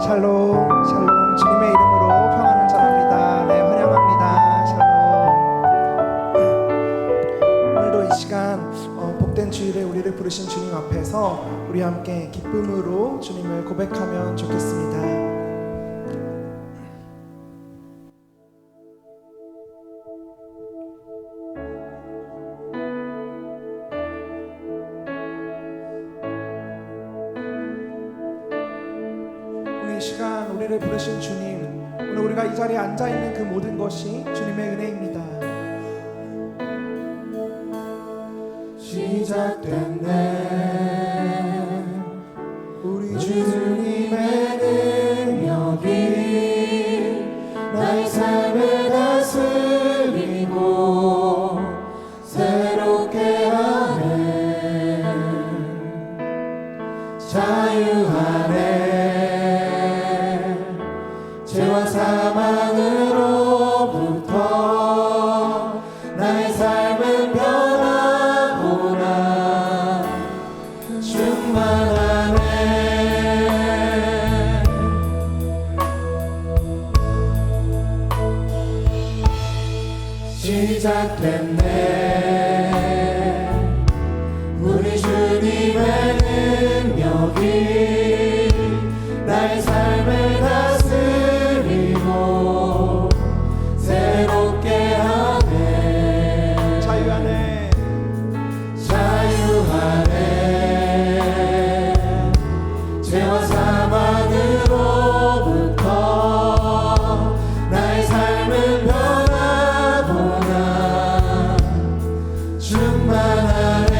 샬롬 샬롬 주님의 이름으로 평안을 전합니다. 네, 환영합니다. 샬롬. 오늘도 이 시간 복된 주일에 우리를 부르신 주님 앞에서 우리 함께 기쁨으로 주님을 고백하면 좋겠습니다. 이 시간 우리를 부르신 주님, 오늘 우리가 이 자리에 앉아있는 그 모든 것이 주님의 은혜입니다. 시작됐네 우리 주님의 능력이 나의 삶을 다스리고 새롭게 하네. 자유하네. 죄와 사망으로부터 나의 삶은 변하구나. 충만하네. 시작됐네 우리 주님의 능력이 나의 삶을 다스리고 새롭게 하네. 자유하네. 자유하네. 죄와 사망으로부터 나의 삶은 변하구나. 충만하네.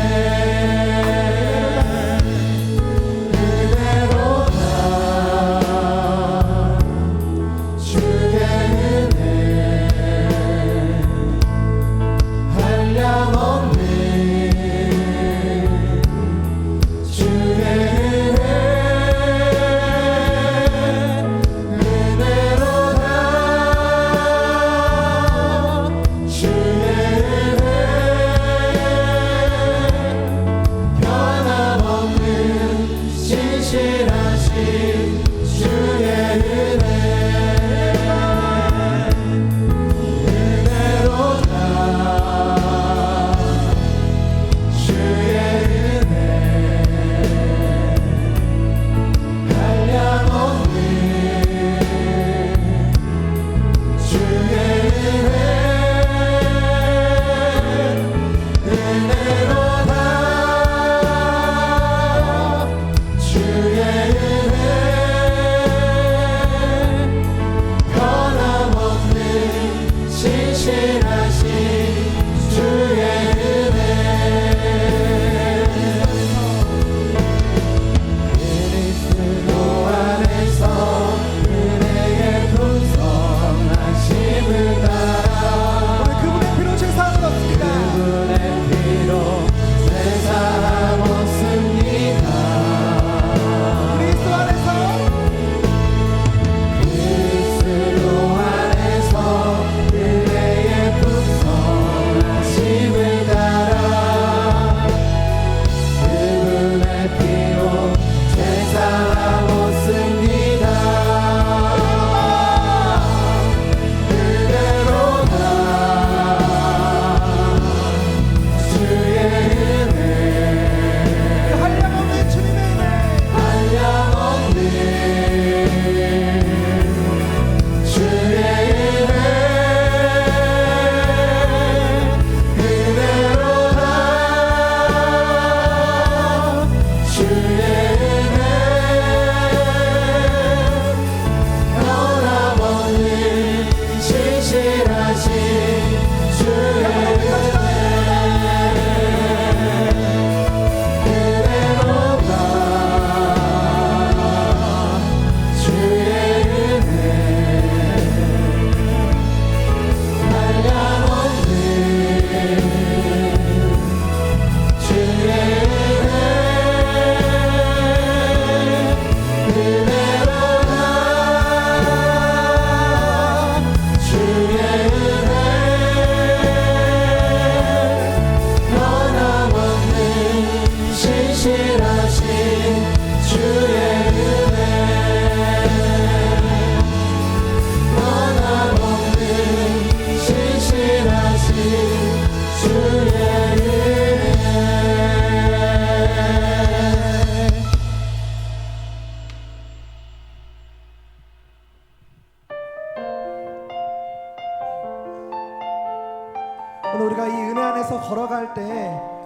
오늘 우리가 이 은혜 안에서 걸어갈 때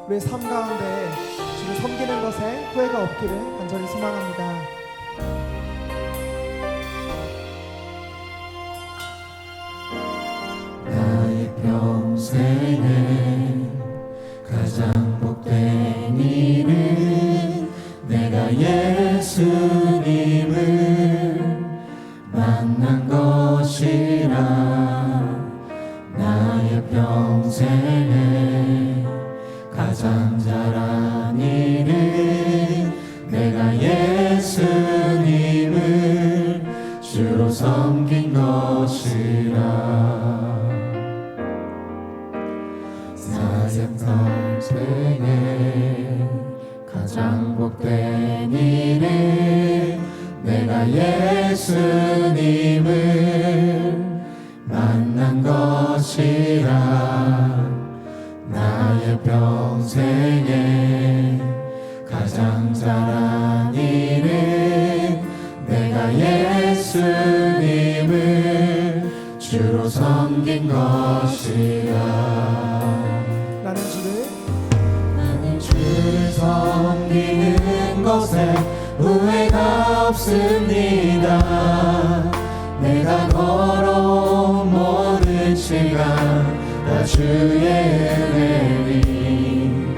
우리의 삶 가운데 주를 섬기는 것에 후회가 없기를 간절히 소망합니다. 나의 평생에 가장 복된 일은 내가 예수님을 만난 것이라. 나의 평생에 가장 잘한 일은 내가 예수님을 주로 섬긴 것이라. 나의 평생에 가장 복된 일은 내가 예수님을 만난 것이라. 나의 평생에 가장 잘한 일은 내가 예수님을 주로 섬긴 것이라. 나는 주를 섬기는 것에 후회가 없습니다. 내가 걸어온 모든 시간 다 주의 은혜니.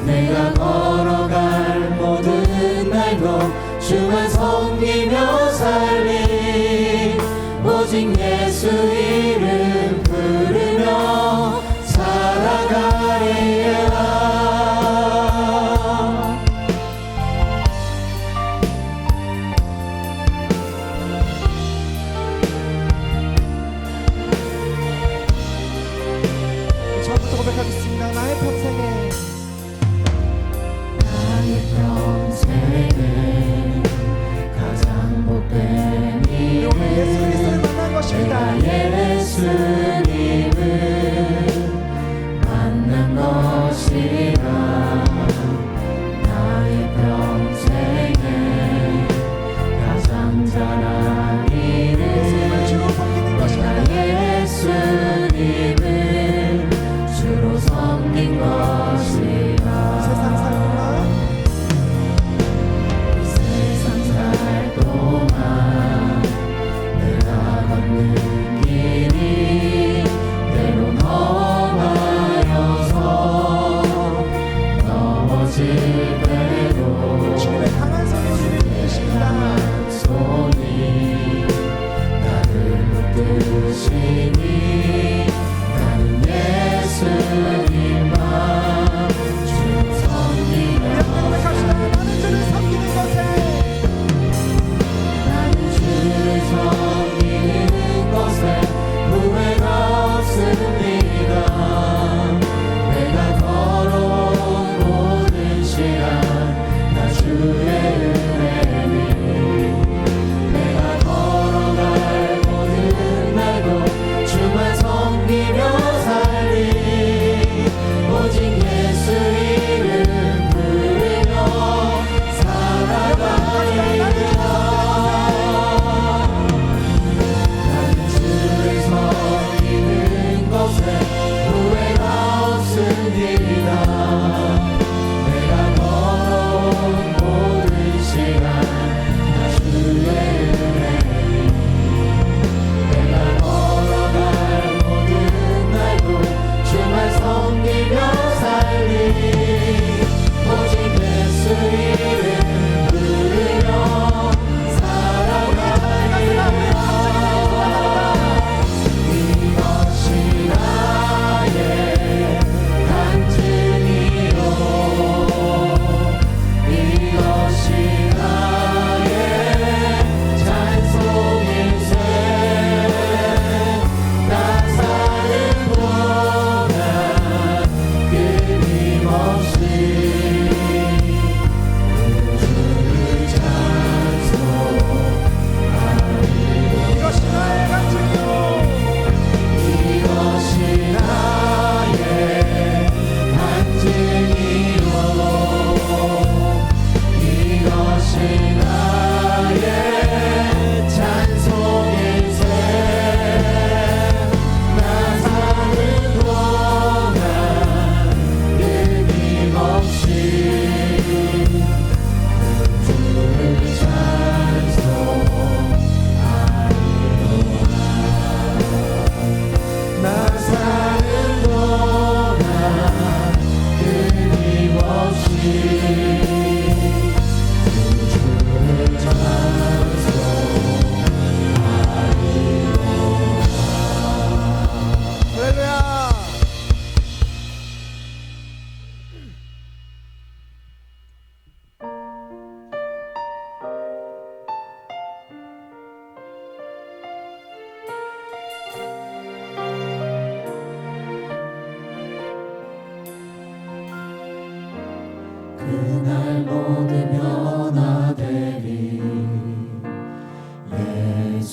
내가 걸어갈 모든 날도 주만 섬기며 살리. 오직 예수 이름 부르며 살아가리라. 처음부터 고백하겠습니다. 나의 평생에 가장 복된 일은 예수 그리스도를 만난 것입니다. 예수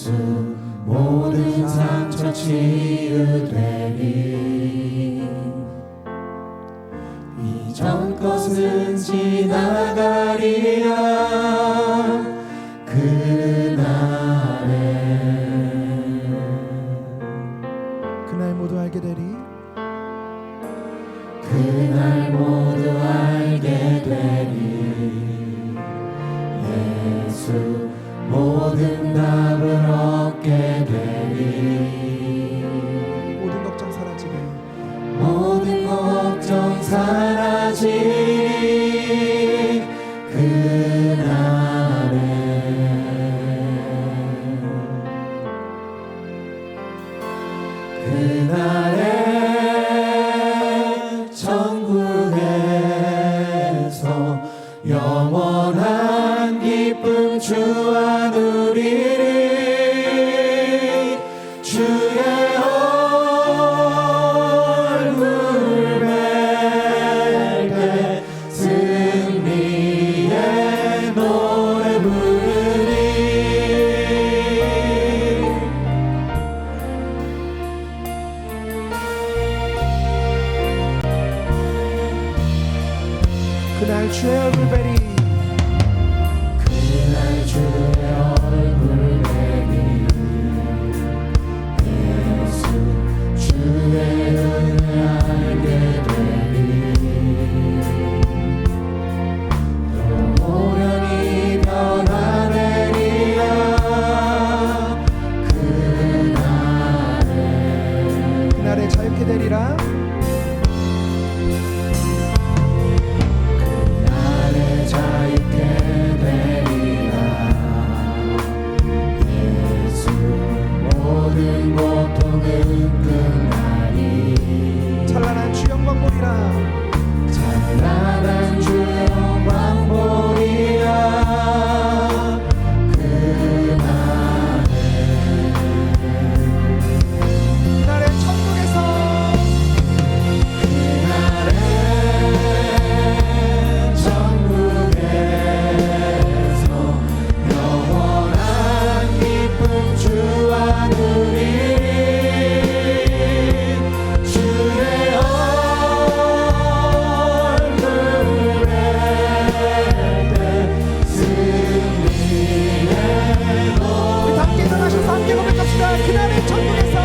예수 모든 상처 치유되리. 이전 것은 지나가리라. 그날 모두 알게 되리. 그날 모두 알게 되리. 예수 모든 답을 얻게 되리. 모든 걱정 사라지리. 모든 걱정 사라지리. 그날에 천국에서 영원한 기쁨 주와 누리리. 주의 얼굴 뵐 때 승리의 노래 부르리. 그날 주의 얼굴 뵈리. 그날 주의 얼굴 뵈리. 예수 주의 은혜 알게 되리. 또 호련히 변화되리라. 그날에 자유케 되리라. 자유케 되리라. 예수 모든 고통은 끝나리. 찬란한 주 영광 보리라. 찬란한 주 영광 보리라. 그날에 천국에서 영원한 기쁨 주와 누리리. 주의 얼굴 뵐 때 승리의 우리 다 함께 일어나셔서 함께 고백합시다. 그날에 천국에서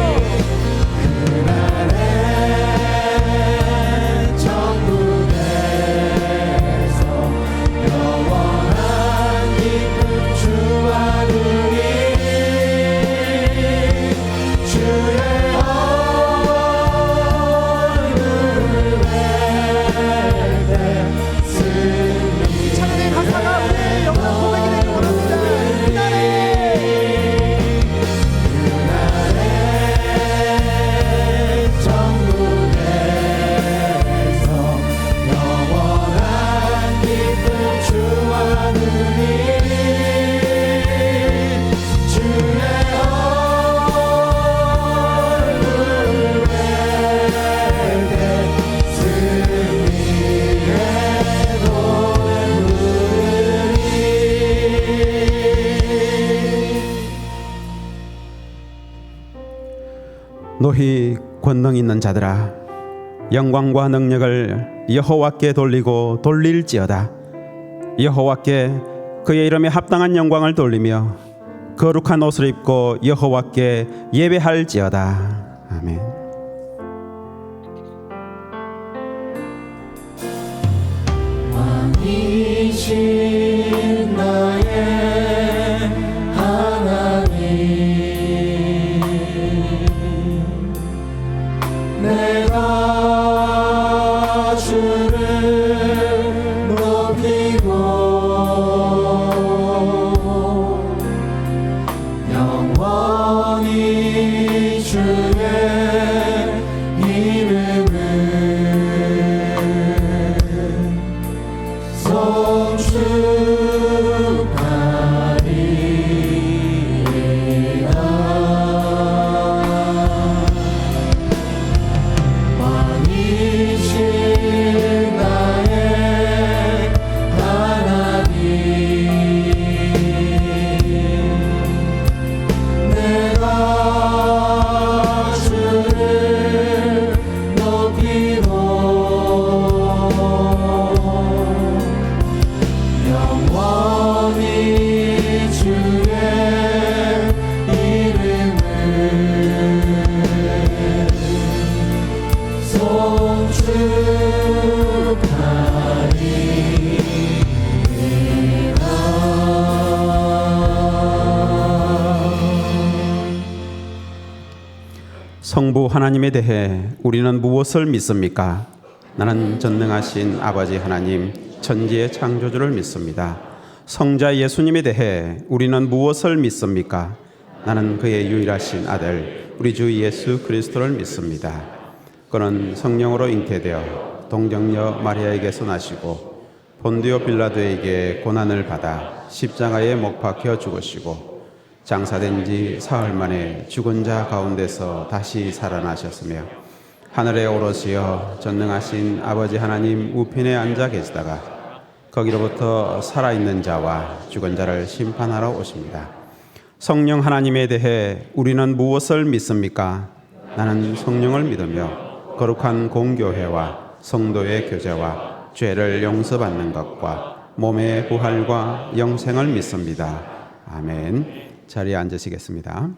천국에서 영원한 기쁨 주와 누리리. 주의 얼굴 뵐 때 승리. 찬양의 가사가 우리의 영광 고백이 되길 원합니다. 그날에 천국에서 영원한 기쁨 주와 누리리. 주의 얼굴 뵐 때 승리의 노래 부르리. 너희 권능 있는 자들아, 영광과 능력을 여호와께 돌리고 돌릴지어다. 여호와께 그의 이름에 합당한 영광을 돌리며 거룩한 옷을 입고 여호와께 예배할지어다. 아멘. 왕이신 나의 하나님, 내가 주를 높이고 영원히 주의 이름을 성부 하나님에 대해 우리는 무엇을 믿습니까? 나는 전능하신 아버지 하나님, 천지의 창조주를 믿습니다. 성자 예수님에 대해 우리는 무엇을 믿습니까? 나는 그의 유일하신 아들, 우리 주 예수 그리스도를 믿습니다. 그는 성령으로 잉태되어 동정녀 마리아에게서 나시고 본디오 빌라도에게 고난을 받아 십자가에 못 박혀 죽으시고 장사된 지 사흘 만에 죽은 자 가운데서 다시 살아나셨으며 하늘에 오르시어 전능하신 아버지 하나님 우편에 앉아 계시다가 거기로부터 살아있는 자와 죽은 자를 심판하러 오십니다. 성령 하나님에 대해 우리는 무엇을 믿습니까? 나는 성령을 믿으며 거룩한 공교회와 성도의 교제와 죄를 용서받는 것과 몸의 부활과 영생을 믿습니다. 아멘. 자리에 앉으시겠습니다.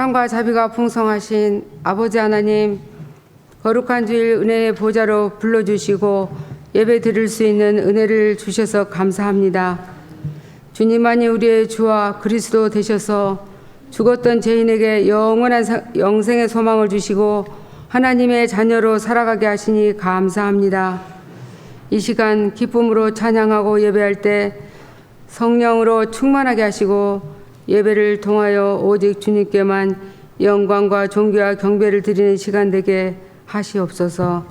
사랑과 자비가 풍성하신 아버지 하나님, 거룩한 주일 은혜의 보좌로 불러주시고 예배 드릴 수 있는 은혜를 주셔서 감사합니다. 주님만이 우리의 주와 그리스도 되셔서 죽었던 죄인에게 영원한 영생의 소망을 주시고 하나님의 자녀로 살아가게 하시니 감사합니다. 이 시간 기쁨으로 찬양하고 예배할 때 성령으로 충만하게 하시고 예배를 통하여 오직 주님께만 영광과 존귀와 경배를 드리는 시간 되게 하시옵소서.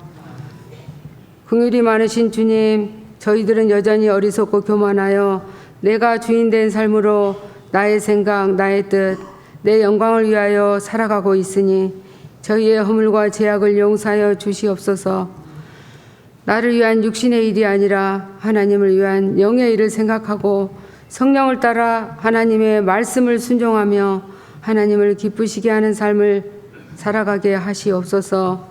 긍휼이 많으신 주님, 저희들은 여전히 어리석고 교만하여 내가 주인된 삶으로 나의 생각, 나의 뜻, 내 영광을 위하여 살아가고 있으니 저희의 허물과 죄악을 용서하여 주시옵소서. 나를 위한 육신의 일이 아니라 하나님을 위한 영의 일을 생각하고 성령을 따라 하나님의 말씀을 순종하며 하나님을 기쁘시게 하는 삶을 살아가게 하시옵소서.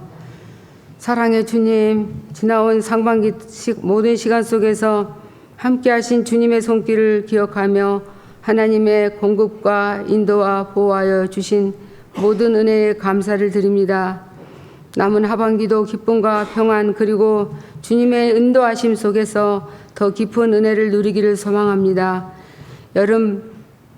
사랑의 주님, 지나온 상반기 모든 시간 속에서 함께 하신 주님의 손길을 기억하며 하나님의 공급과 인도와 보호하여 주신 모든 은혜에 감사를 드립니다. 남은 하반기도 기쁨과 평안 그리고 주님의 인도하심 속에서 더 깊은 은혜를 누리기를 소망합니다. 여름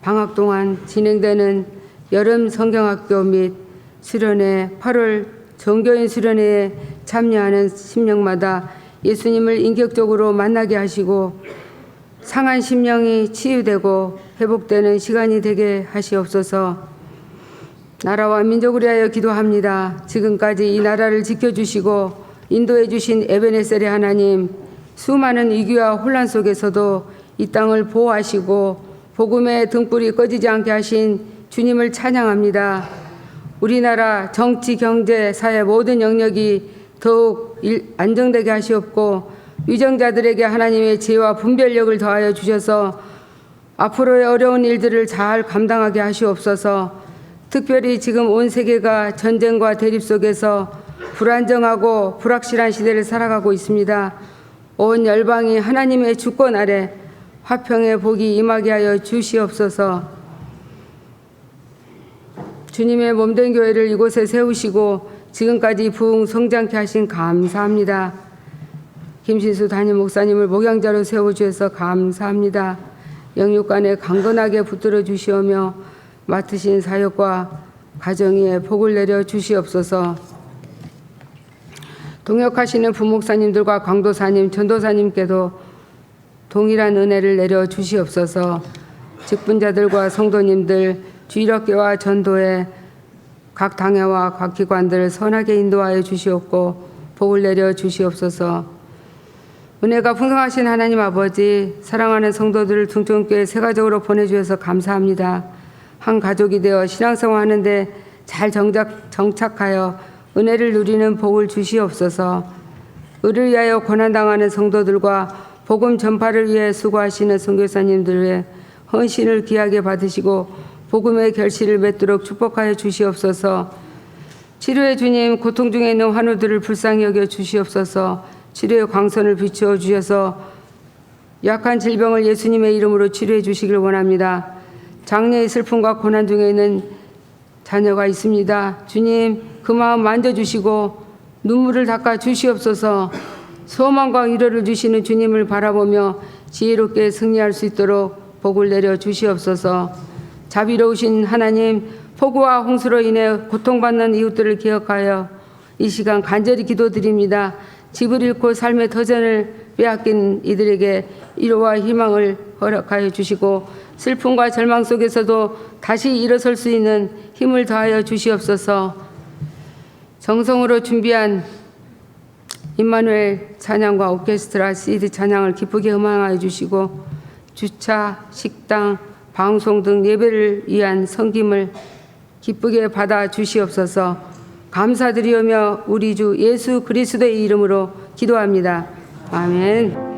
방학 동안 진행되는 여름 성경학교 및 수련회 8월 정교인 수련회에 참여하는 심령마다 예수님을 인격적으로 만나게 하시고 상한 심령이 치유되고 회복되는 시간이 되게 하시옵소서. 나라와 민족을 위하여 기도합니다. 지금까지 이 나라를 지켜주시고 인도해 주신 에베네셀의 하나님, 수많은 위기와 혼란 속에서도 이 땅을 보호하시고 복음의 등불이 꺼지지 않게 하신 주님을 찬양합니다. 우리나라 정치, 경제, 사회 모든 영역이 더욱 안정되게 하시옵고 위정자들에게 하나님의 지혜와 분별력을 더하여 주셔서 앞으로의 어려운 일들을 잘 감당하게 하시옵소서. 특별히 지금 온 세계가 전쟁과 대립 속에서 불안정하고 불확실한 시대를 살아가고 있습니다. 온 열방이 하나님의 주권 아래 화평의 복이 임하게 하여 주시옵소서. 주님의 몸된 교회를 이곳에 세우시고 지금까지 부흥 성장케 하신 감사합니다. 김신수 담임 목사님을 목양자로 세워주셔서 감사합니다. 영육간에 강건하게 붙들어 주시오며 맡으신 사역과 가정에 복을 내려 주시옵소서. 동역하시는 부목사님들과 광도사님, 전도사님께도 동일한 은혜를 내려 주시옵소서. 직분자들과 성도님들, 주일학교와 전도회 각 당회와 각 기관들 선하게 인도하여 주시옵고 복을 내려 주시옵소서. 은혜가 풍성하신 하나님 아버지, 사랑하는 성도들을 중천교회 세가족으로 보내주셔서 감사합니다. 한 가족이 되어 신앙생활하는데 잘 정착하여 은혜를 누리는 복을 주시옵소서. 의를 위하여 고난당하는 성도들과 복음 전파를 위해 수고하시는 선교사님들의 헌신을 귀하게 받으시고 복음의 결실을 맺도록 축복하여 주시옵소서. 치료의 주님, 고통 중에 있는 환우들을 불쌍히 여겨 주시옵소서. 치료의 광선을 비추어 주셔서 약한 질병을 예수님의 이름으로 치료해 주시길 원합니다. 장래의 슬픔과 고난 중에 있는 자녀가 있습니다. 주님, 그 마음 만져주시고 눈물을 닦아 주시옵소서. 소망과 위로를 주시는 주님을 바라보며 지혜롭게 승리할 수 있도록 복을 내려 주시옵소서. 자비로우신 하나님, 폭우와 홍수로 인해 고통받는 이웃들을 기억하여 이 시간 간절히 기도드립니다. 집을 잃고 삶의 터전을 빼앗긴 이들에게 위로와 희망을 허락하여 주시고 슬픔과 절망 속에서도 다시 일어설 수 있는 힘을 더하여 주시옵소서. 정성으로 준비한 임마누엘 찬양과 오케스트라 CD 찬양을 기쁘게 음악하여 주시고 주차, 식당, 방송 등 예배를 위한 섬김을 기쁘게 받아 주시옵소서. 감사드리오며 우리 주 예수 그리스도의 이름으로 기도합니다. 아멘.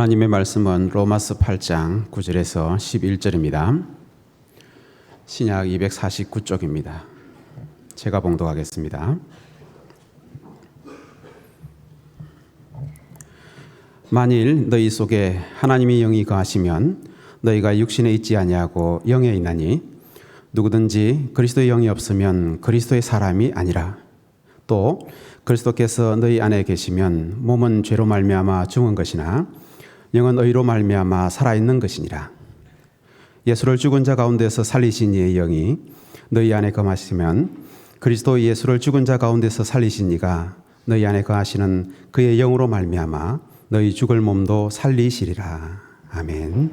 하나님의 말씀은 로마서 8장 9절에서 11절입니다. 신약 249쪽입니다. 제가 봉독하겠습니다. 만일 너희 속에 하나님의 영이 거하시면 너희가 육신에 있지 아니하고 영에 있나니 누구든지 그리스도의 영이 없으면 그리스도의 사람이 아니라. 또 그리스도께서 너희 안에 계시면 몸은 죄로 말미암아 죽은 것이나 영은 의로 말미암아 살아있는 것이니라. 예수를 죽은 자 가운데서 살리신 이의 영이 너희 안에 거하시면 그리스도 예수를 죽은 자 가운데서 살리신 이가 너희 안에 거하시는 그의 영으로 말미암아 너희 죽을 몸도 살리시리라. 아멘.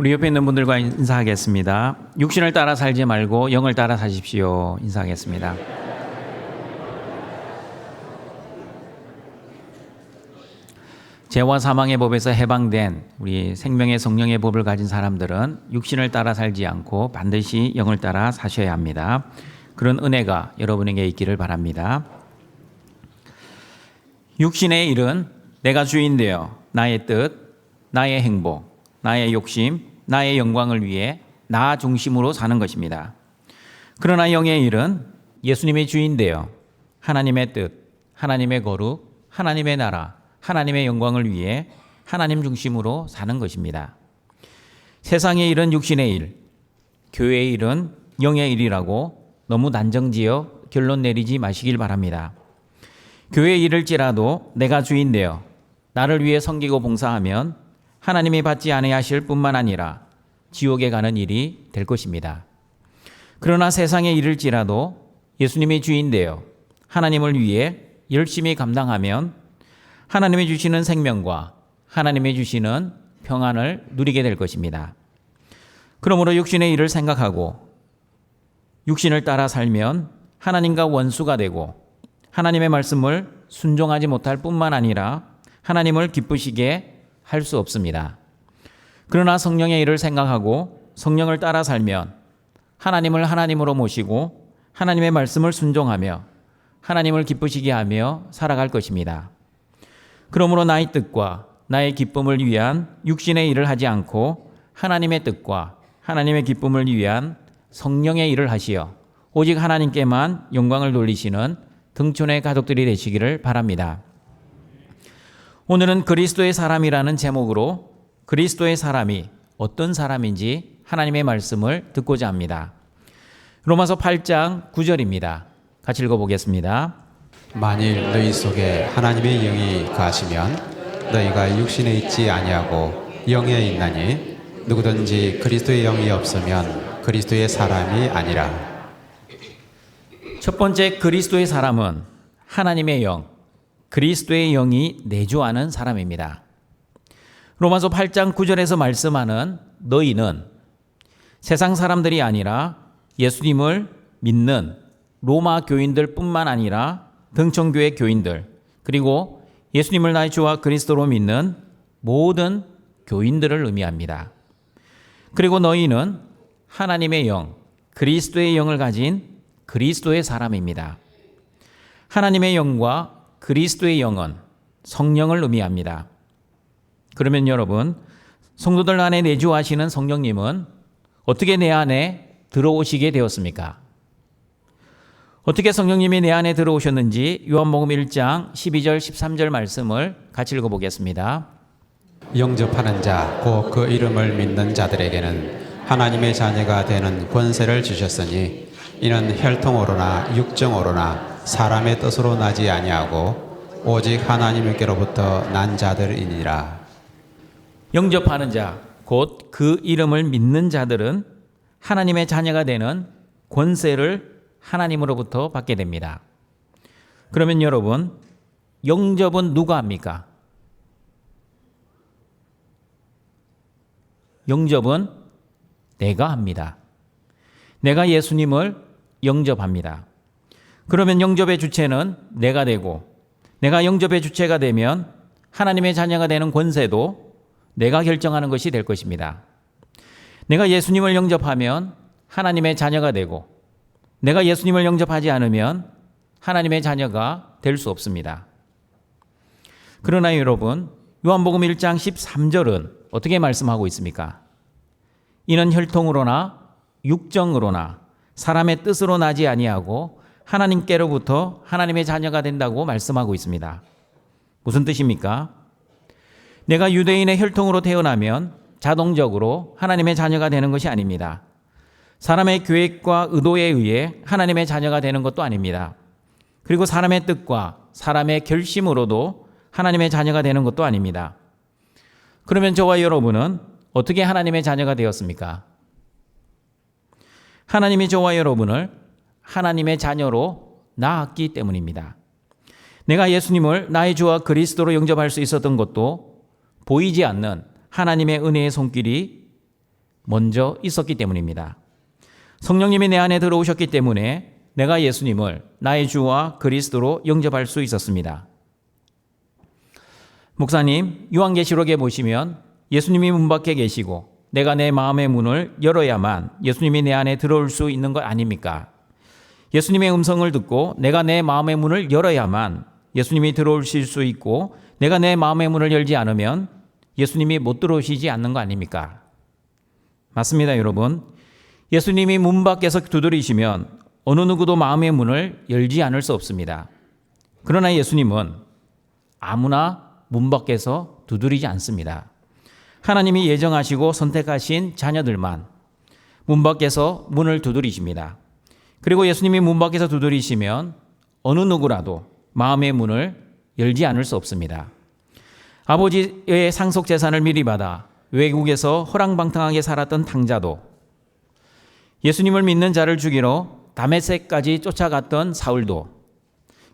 우리 옆에 있는 분들과 인사하겠습니다. 육신을 따라 살지 말고 영을 따라 사십시오. 인사하겠습니다. 죄와 사망의 법에서 해방된 우리 생명의 성령의 법을 가진 사람들은 육신을 따라 살지 않고 반드시 영을 따라 사셔야 합니다. 그런 은혜가 여러분에게 있기를 바랍니다. 육신의 일은 내가 주인 되어 나의 뜻, 나의 행복, 나의 욕심, 나의 영광을 위해 나 중심으로 사는 것입니다. 그러나 영의 일은 예수님의 주인 되어 하나님의 뜻, 하나님의 거룩, 하나님의 나라, 하나님의 영광을 위해 하나님 중심으로 사는 것입니다. 세상의 일은 육신의 일, 교회의 일은 영의 일이라고 너무 단정지어 결론 내리지 마시길 바랍니다. 교회의 일을지라도 내가 주인 되어 나를 위해 섬기고 봉사하면 하나님이 받지 아니하실 뿐만 아니라 지옥에 가는 일이 될 것입니다. 그러나 세상의 일을지라도 예수님이 주인 되어 하나님을 위해 열심히 감당하면 하나님이 주시는 생명과 하나님이 주시는 평안을 누리게 될 것입니다. 그러므로 육신의 일을 생각하고 육신을 따라 살면 하나님과 원수가 되고 하나님의 말씀을 순종하지 못할 뿐만 아니라 하나님을 기쁘시게 할 수 없습니다. 그러나 성령의 일을 생각하고 성령을 따라 살면 하나님을 하나님으로 모시고 하나님의 말씀을 순종하며 하나님을 기쁘시게 하며 살아갈 것입니다. 그러므로 나의 뜻과 나의 기쁨을 위한 육신의 일을 하지 않고 하나님의 뜻과 하나님의 기쁨을 위한 성령의 일을 하시어 오직 하나님께만 영광을 돌리시는 등촌의 가족들이 되시기를 바랍니다. 오늘은 그리스도의 사람이라는 제목으로 그리스도의 사람이 어떤 사람인지 하나님의 말씀을 듣고자 합니다. 로마서 8장 9절입니다. 같이 읽어보겠습니다. 만일 너희 속에 하나님의 영이 거하시면 너희가 육신에 있지 아니하고 영에 있나니 누구든지 그리스도의 영이 없으면 그리스도의 사람이 아니라. 첫 번째 그리스도의 사람은 하나님의 영, 그리스도의 영이 내주하는 사람입니다. 로마서 8장 9절에서 말씀하는 너희는 세상 사람들이 아니라 예수님을 믿는 로마 교인들 뿐만 아니라 등촌교회 교인들, 그리고 예수님을 나의 주와 그리스도로 믿는 모든 교인들을 의미합니다. 그리고 너희는 하나님의 영, 그리스도의 영을 가진 그리스도의 사람입니다. 하나님의 영과 그리스도의 영은 성령을 의미합니다. 그러면 여러분, 성도들 안에 내주하시는 성령님은 어떻게 내 안에 들어오시게 되었습니까? 어떻게 성령님이 내 안에 들어오셨는지 요한복음 1장 12절 13절 말씀을 같이 읽어보겠습니다. 영접하는 자, 곧 그 이름을 믿는 자들에게는 하나님의 자녀가 되는 권세를 주셨으니 이는 혈통으로나 육정으로나 사람의 뜻으로 나지 아니하고 오직 하나님께로부터 난 자들이니라. 영접하는 자, 곧 그 이름을 믿는 자들은 하나님의 자녀가 되는 권세를 하나님으로부터 받게 됩니다. 그러면 여러분, 영접은 누가 합니까? 영접은 내가 합니다. 내가 예수님을 영접합니다. 그러면 영접의 주체는 내가 되고, 내가 영접의 주체가 되면 하나님의 자녀가 되는 권세도 내가 결정하는 것이 될 것입니다. 내가 예수님을 영접하면 하나님의 자녀가 되고, 내가 예수님을 영접하지 않으면 하나님의 자녀가 될 수 없습니다. 그러나 여러분, 요한복음 1장 13절은 어떻게 말씀하고 있습니까? 이는 혈통으로나 육정으로나 사람의 뜻으로 나지 아니하고 하나님께로부터 하나님의 자녀가 된다고 말씀하고 있습니다. 무슨 뜻입니까? 내가 유대인의 혈통으로 태어나면 자동적으로 하나님의 자녀가 되는 것이 아닙니다. 사람의 계획과 의도에 의해 하나님의 자녀가 되는 것도 아닙니다. 그리고 사람의 뜻과 사람의 결심으로도 하나님의 자녀가 되는 것도 아닙니다. 그러면 저와 여러분은 어떻게 하나님의 자녀가 되었습니까? 하나님이 저와 여러분을 하나님의 자녀로 낳았기 때문입니다. 내가 예수님을 나의 주와 그리스도로 영접할 수 있었던 것도 보이지 않는 하나님의 은혜의 손길이 먼저 있었기 때문입니다. 성령님이 내 안에 들어오셨기 때문에 내가 예수님을 나의 주와 그리스도로 영접할 수 있었습니다. 목사님, 요한계시록에 보시면 예수님이 문 밖에 계시고 내가 내 마음의 문을 열어야만 예수님이 내 안에 들어올 수 있는 것 아닙니까? 예수님의 음성을 듣고 내가 내 마음의 문을 열어야만 예수님이 들어오실 수 있고, 내가 내 마음의 문을 열지 않으면 예수님이 못 들어오시지 않는 거 아닙니까? 맞습니다, 여러분. 예수님이 문 밖에서 두드리시면 어느 누구도 마음의 문을 열지 않을 수 없습니다. 그러나 예수님은 아무나 문 밖에서 두드리지 않습니다. 하나님이 예정하시고 선택하신 자녀들만 문 밖에서 문을 두드리십니다. 그리고 예수님이 문 밖에서 두드리시면 어느 누구라도 마음의 문을 열지 않을 수 없습니다. 아버지의 상속 재산을 미리 받아 외국에서 호랑방탕하게 살았던 탕자도, 예수님을 믿는 자를 죽이러 다메섹까지 쫓아갔던 사울도,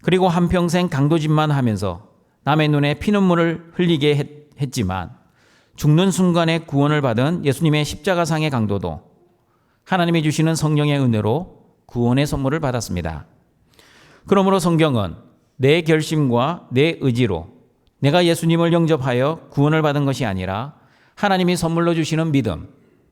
그리고 한평생 강도짓만 하면서 남의 눈에 피눈물을 흘리게 했지만 죽는 순간에 구원을 받은 예수님의 십자가상의 강도도 하나님이 주시는 성령의 은혜로 구원의 선물을 받았습니다. 그러므로 성경은 내 결심과 내 의지로 내가 예수님을 영접하여 구원을 받은 것이 아니라 하나님이 선물로 주시는 믿음,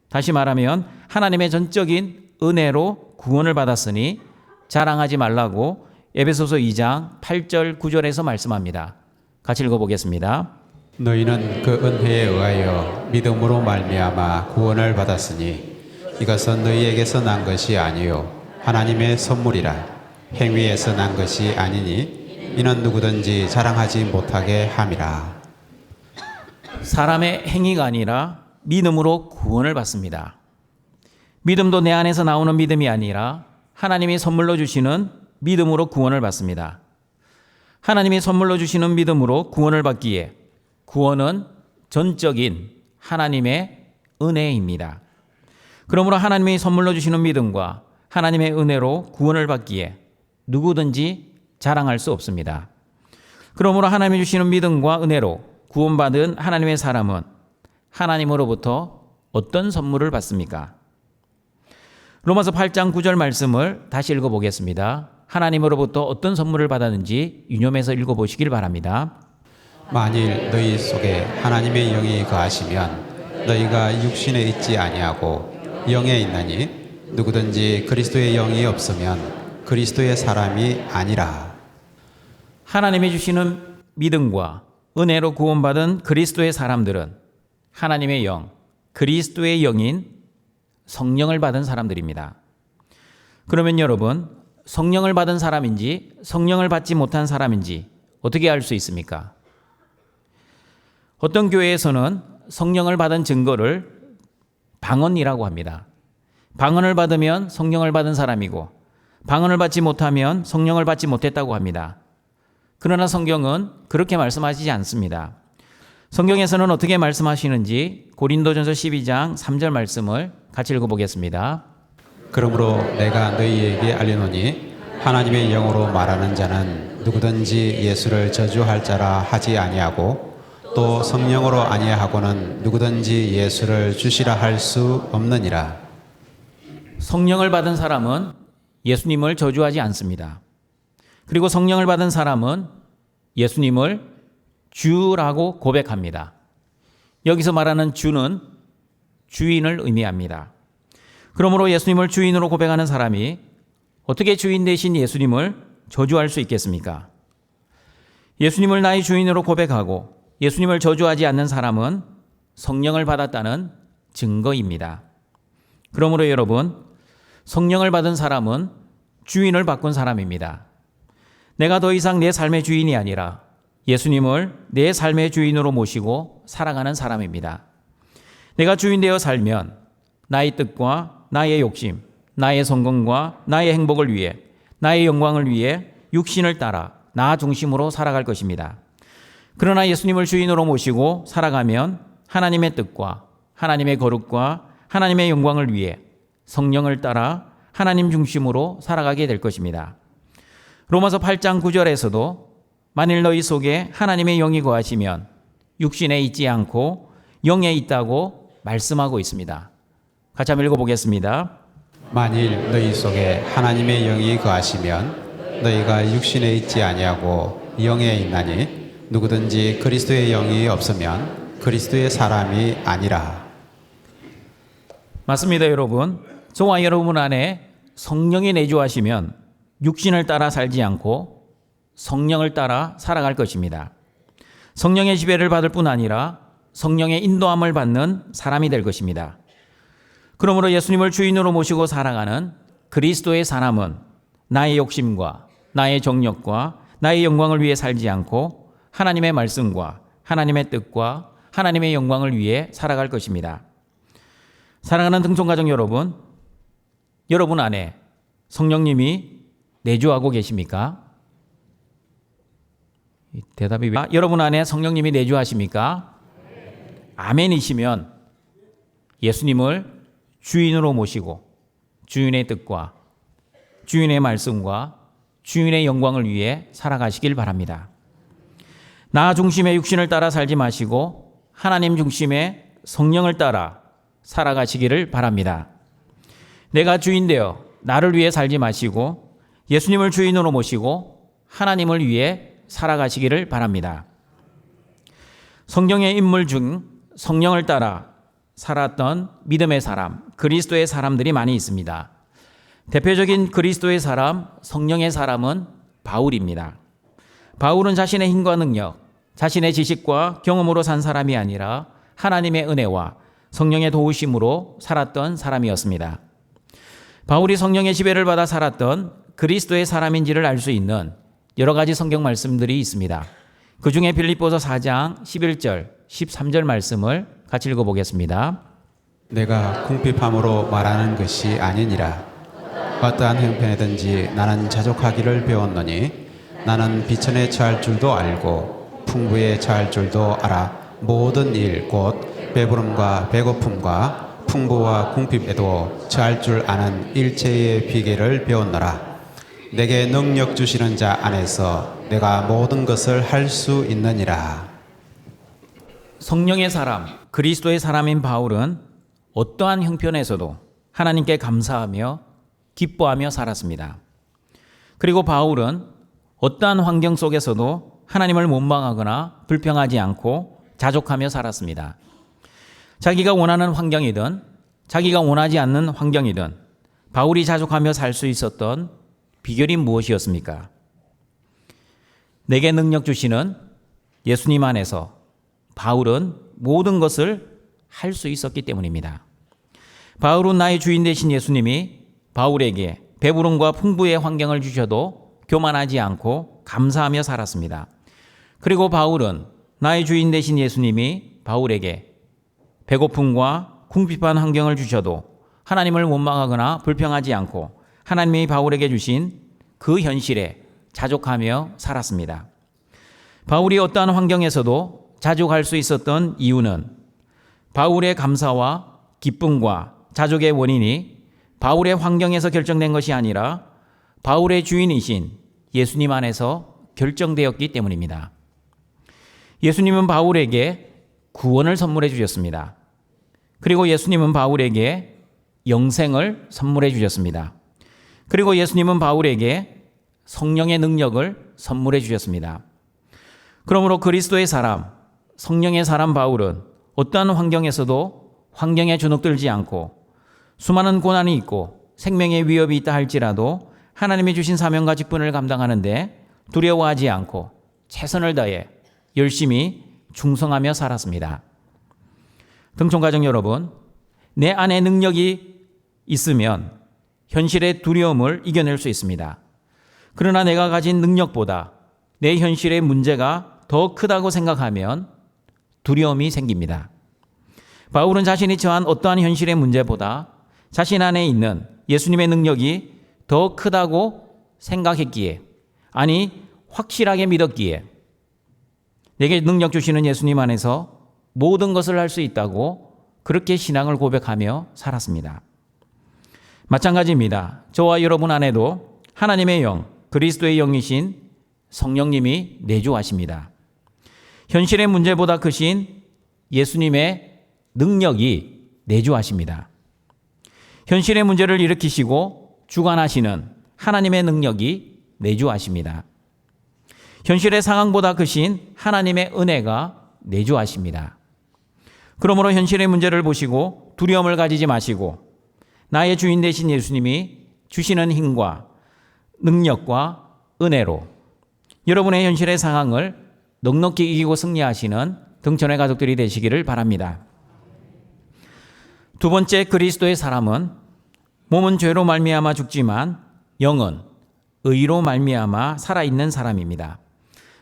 다시 말하면 하나님의 전적인 은혜로 구원을 받았으니 자랑하지 말라고 에베소서 2장 8절 9절에서 말씀합니다. 같이 읽어보겠습니다. 너희는 그 은혜에 의하여 믿음으로 말미암아 구원을 받았으니 이것은 너희에게서 난 것이 아니요 하나님의 선물이라. 행위에서 난 것이 아니니 이는 누구든지 자랑하지 못하게 함이라. 사람의 행위가 아니라 믿음으로 구원을 받습니다. 믿음도 내 안에서 나오는 믿음이 아니라 하나님이 선물로 주시는 믿음으로 구원을 받습니다. 하나님이 선물로 주시는 믿음으로 구원을 받기에 구원은 전적인 하나님의 은혜입니다. 그러므로 하나님이 선물로 주시는 믿음과 하나님의 은혜로 구원을 받기에 누구든지 자랑할 수 없습니다. 그러므로 하나님이 주시는 믿음과 은혜로 구원받은 하나님의 사람은 하나님으로부터 어떤 선물을 받습니까? 로마서 8장 9절 말씀을 다시 읽어보겠습니다. 하나님으로부터 어떤 선물을 받았는지 유념해서 읽어보시길 바랍니다. 만일 너희 속에 하나님의 영이 거하시면 너희가 육신에 있지 아니하고 영에 있나니 누구든지 그리스도의 영이 없으면 그리스도의 사람이 아니라. 하나님이 주시는 믿음과 은혜로 구원받은 그리스도의 사람들은 하나님의 영, 그리스도의 영인 성령을 받은 사람들입니다. 그러면 여러분, 성령을 받은 사람인지 성령을 받지 못한 사람인지 어떻게 알 수 있습니까? 어떤 교회에서는 성령을 받은 증거를 방언이라고 합니다. 방언을 받으면 성령을 받은 사람이고 방언을 받지 못하면 성령을 받지 못했다고 합니다. 그러나 성경은 그렇게 말씀하시지 않습니다. 성경에서는 어떻게 말씀하시는지 고린도전서 12장 3절 말씀을 같이 읽어보겠습니다. 그러므로 내가 너희에게 알리노니 하나님의 영으로 말하는 자는 누구든지 예수를 저주할 자라 하지 아니하고 또 성령으로 아니하고는 누구든지 예수를 주시라 할 수 없느니라. 성령을 받은 사람은 예수님을 저주하지 않습니다. 그리고 성령을 받은 사람은 예수님을 주라고 고백합니다. 여기서 말하는 주는 주인을 의미합니다. 그러므로 예수님을 주인으로 고백하는 사람이 어떻게 주인 되신 예수님을 저주할 수 있겠습니까? 예수님을 나의 주인으로 고백하고 예수님을 저주하지 않는 사람은 성령을 받았다는 증거입니다. 그러므로 여러분, 성령을 받은 사람은 주인을 바꾼 사람입니다. 내가 더 이상 내 삶의 주인이 아니라 예수님을 내 삶의 주인으로 모시고 살아가는 사람입니다. 내가 주인 되어 살면 나의 뜻과 나의 욕심, 나의 성공과 나의 행복을 위해, 나의 영광을 위해 육신을 따라 나 중심으로 살아갈 것입니다. 그러나 예수님을 주인으로 모시고 살아가면 하나님의 뜻과 하나님의 거룩과 하나님의 영광을 위해 성령을 따라 하나님 중심으로 살아가게 될 것입니다. 로마서 8장 9절에서도 만일 너희 속에 하나님의 영이 거하시면 육신에 있지 않고 영에 있다고 말씀하고 있습니다. 같이 한번 읽어보겠습니다. 만일 너희 속에 하나님의 영이 거하시면 너희가 육신에 있지 아니하고 영에 있나니 누구든지 그리스도의 영이 없으면 그리스도의 사람이 아니라. 맞습니다, 여러분. 저와 여러분 안에 성령이 내주하시면 육신을 따라 살지 않고 성령을 따라 살아갈 것입니다. 성령의 지배를 받을 뿐 아니라 성령의 인도함을 받는 사람이 될 것입니다. 그러므로 예수님을 주인으로 모시고 살아가는 그리스도의 사람은 나의 욕심과 나의 정욕과 나의 영광을 위해 살지 않고 하나님의 말씀과 하나님의 뜻과 하나님의 영광을 위해 살아갈 것입니다. 사랑하는 등촌가족 여러분, 여러분 안에 성령님이 내주하고 계십니까? 대답이 여러분 안에 성령님이 내주하십니까? 아멘이시면 예수님을 주인으로 모시고 주인의 뜻과 주인의 말씀과 주인의 영광을 위해 살아가시길 바랍니다. 나 중심의 육신을 따라 살지 마시고 하나님 중심의 성령을 따라 살아가시기를 바랍니다. 내가 주인 되어 나를 위해 살지 마시고 예수님을 주인으로 모시고 하나님을 위해 살아가시기를 바랍니다. 성경의 인물 중 성령을 따라 살았던 믿음의 사람, 그리스도의 사람들이 많이 있습니다. 대표적인 그리스도의 사람, 성령의 사람은 바울입니다. 바울은 자신의 힘과 능력, 자신의 지식과 경험으로 산 사람이 아니라 하나님의 은혜와 성령의 도우심으로 살았던 사람이었습니다. 바울이 성령의 지배를 받아 살았던 그리스도의 사람인지를 알 수 있는 여러 가지 성경 말씀들이 있습니다. 그 중에 빌립보서 4장 11절, 13절 말씀을 같이 읽어보겠습니다. 내가 궁핍함으로 말하는 것이 아니니라. 어떠한 형편이든지 나는 자족하기를 배웠노니 나는 비천에 처할 줄도 알고 풍부에 처할 줄도 알아. 모든 일 곧 배부름과 배고픔과 풍부와 궁핍에도 처할 줄 아는 일체의 비결을 배웠노라. 내게 능력 주시는 자 안에서 내가 모든 것을 할 수 있느니라. 성령의 사람, 그리스도의 사람인 바울은 어떠한 형편에서도 하나님께 감사하며 기뻐하며 살았습니다. 그리고 바울은 어떠한 환경 속에서도 하나님을 원망하거나 불평하지 않고 자족하며 살았습니다. 자기가 원하는 환경이든 자기가 원하지 않는 환경이든 바울이 자족하며 살 수 있었던 비결이 무엇이었습니까? 내게 능력 주시는 예수님 안에서 바울은 모든 것을 할 수 있었기 때문입니다. 바울은 나의 주인 되신 예수님이 바울에게 배부름과 풍부의 환경을 주셔도 교만하지 않고 감사하며 살았습니다. 그리고 바울은 나의 주인 되신 예수님이 바울에게 배고픔과 궁핍한 환경을 주셔도 하나님을 원망하거나 불평하지 않고 하나님이 바울에게 주신 그 현실에 자족하며 살았습니다. 바울이 어떠한 환경에서도 자족할 수 있었던 이유는 바울의 감사와 기쁨과 자족의 원인이 바울의 환경에서 결정된 것이 아니라 바울의 주인이신 예수님 안에서 결정되었기 때문입니다. 예수님은 바울에게 구원을 선물해 주셨습니다. 그리고 예수님은 바울에게 영생을 선물해 주셨습니다. 그리고 예수님은 바울에게 성령의 능력을 선물해 주셨습니다. 그러므로 그리스도의 사람, 성령의 사람 바울은 어떠한 환경에서도 환경에 주눅들지 않고 수많은 고난이 있고 생명의 위협이 있다 할지라도 하나님이 주신 사명과 직분을 감당하는데 두려워하지 않고 최선을 다해 열심히 충성하며 살았습니다. 등촌가족 여러분, 내 안에 능력이 있으면 현실의 두려움을 이겨낼 수 있습니다. 그러나 내가 가진 능력보다 내 현실의 문제가 더 크다고 생각하면 두려움이 생깁니다. 바울은 자신이 처한 어떠한 현실의 문제보다 자신 안에 있는 예수님의 능력이 더 크다고 생각했기에, 아니 확실하게 믿었기에 내게 능력 주시는 예수님 안에서 모든 것을 할 수 있다고 그렇게 신앙을 고백하며 살았습니다. 마찬가지입니다. 저와 여러분 안에도 하나님의 영, 그리스도의 영이신 성령님이 내주하십니다. 현실의 문제보다 크신 예수님의 능력이 내주하십니다. 현실의 문제를 일으키시고 주관하시는 하나님의 능력이 내주하십니다. 현실의 상황보다 크신 하나님의 은혜가 내주하십니다. 그러므로 현실의 문제를 보시고 두려움을 가지지 마시고 나의 주인 되신 예수님이 주시는 힘과 능력과 은혜로 여러분의 현실의 상황을 넉넉히 이기고 승리하시는 등천의 가족들이 되시기를 바랍니다. 두 번째, 그리스도의 사람은 몸은 죄로 말미암아 죽지만 영은 의로 말미암아 살아있는 사람입니다.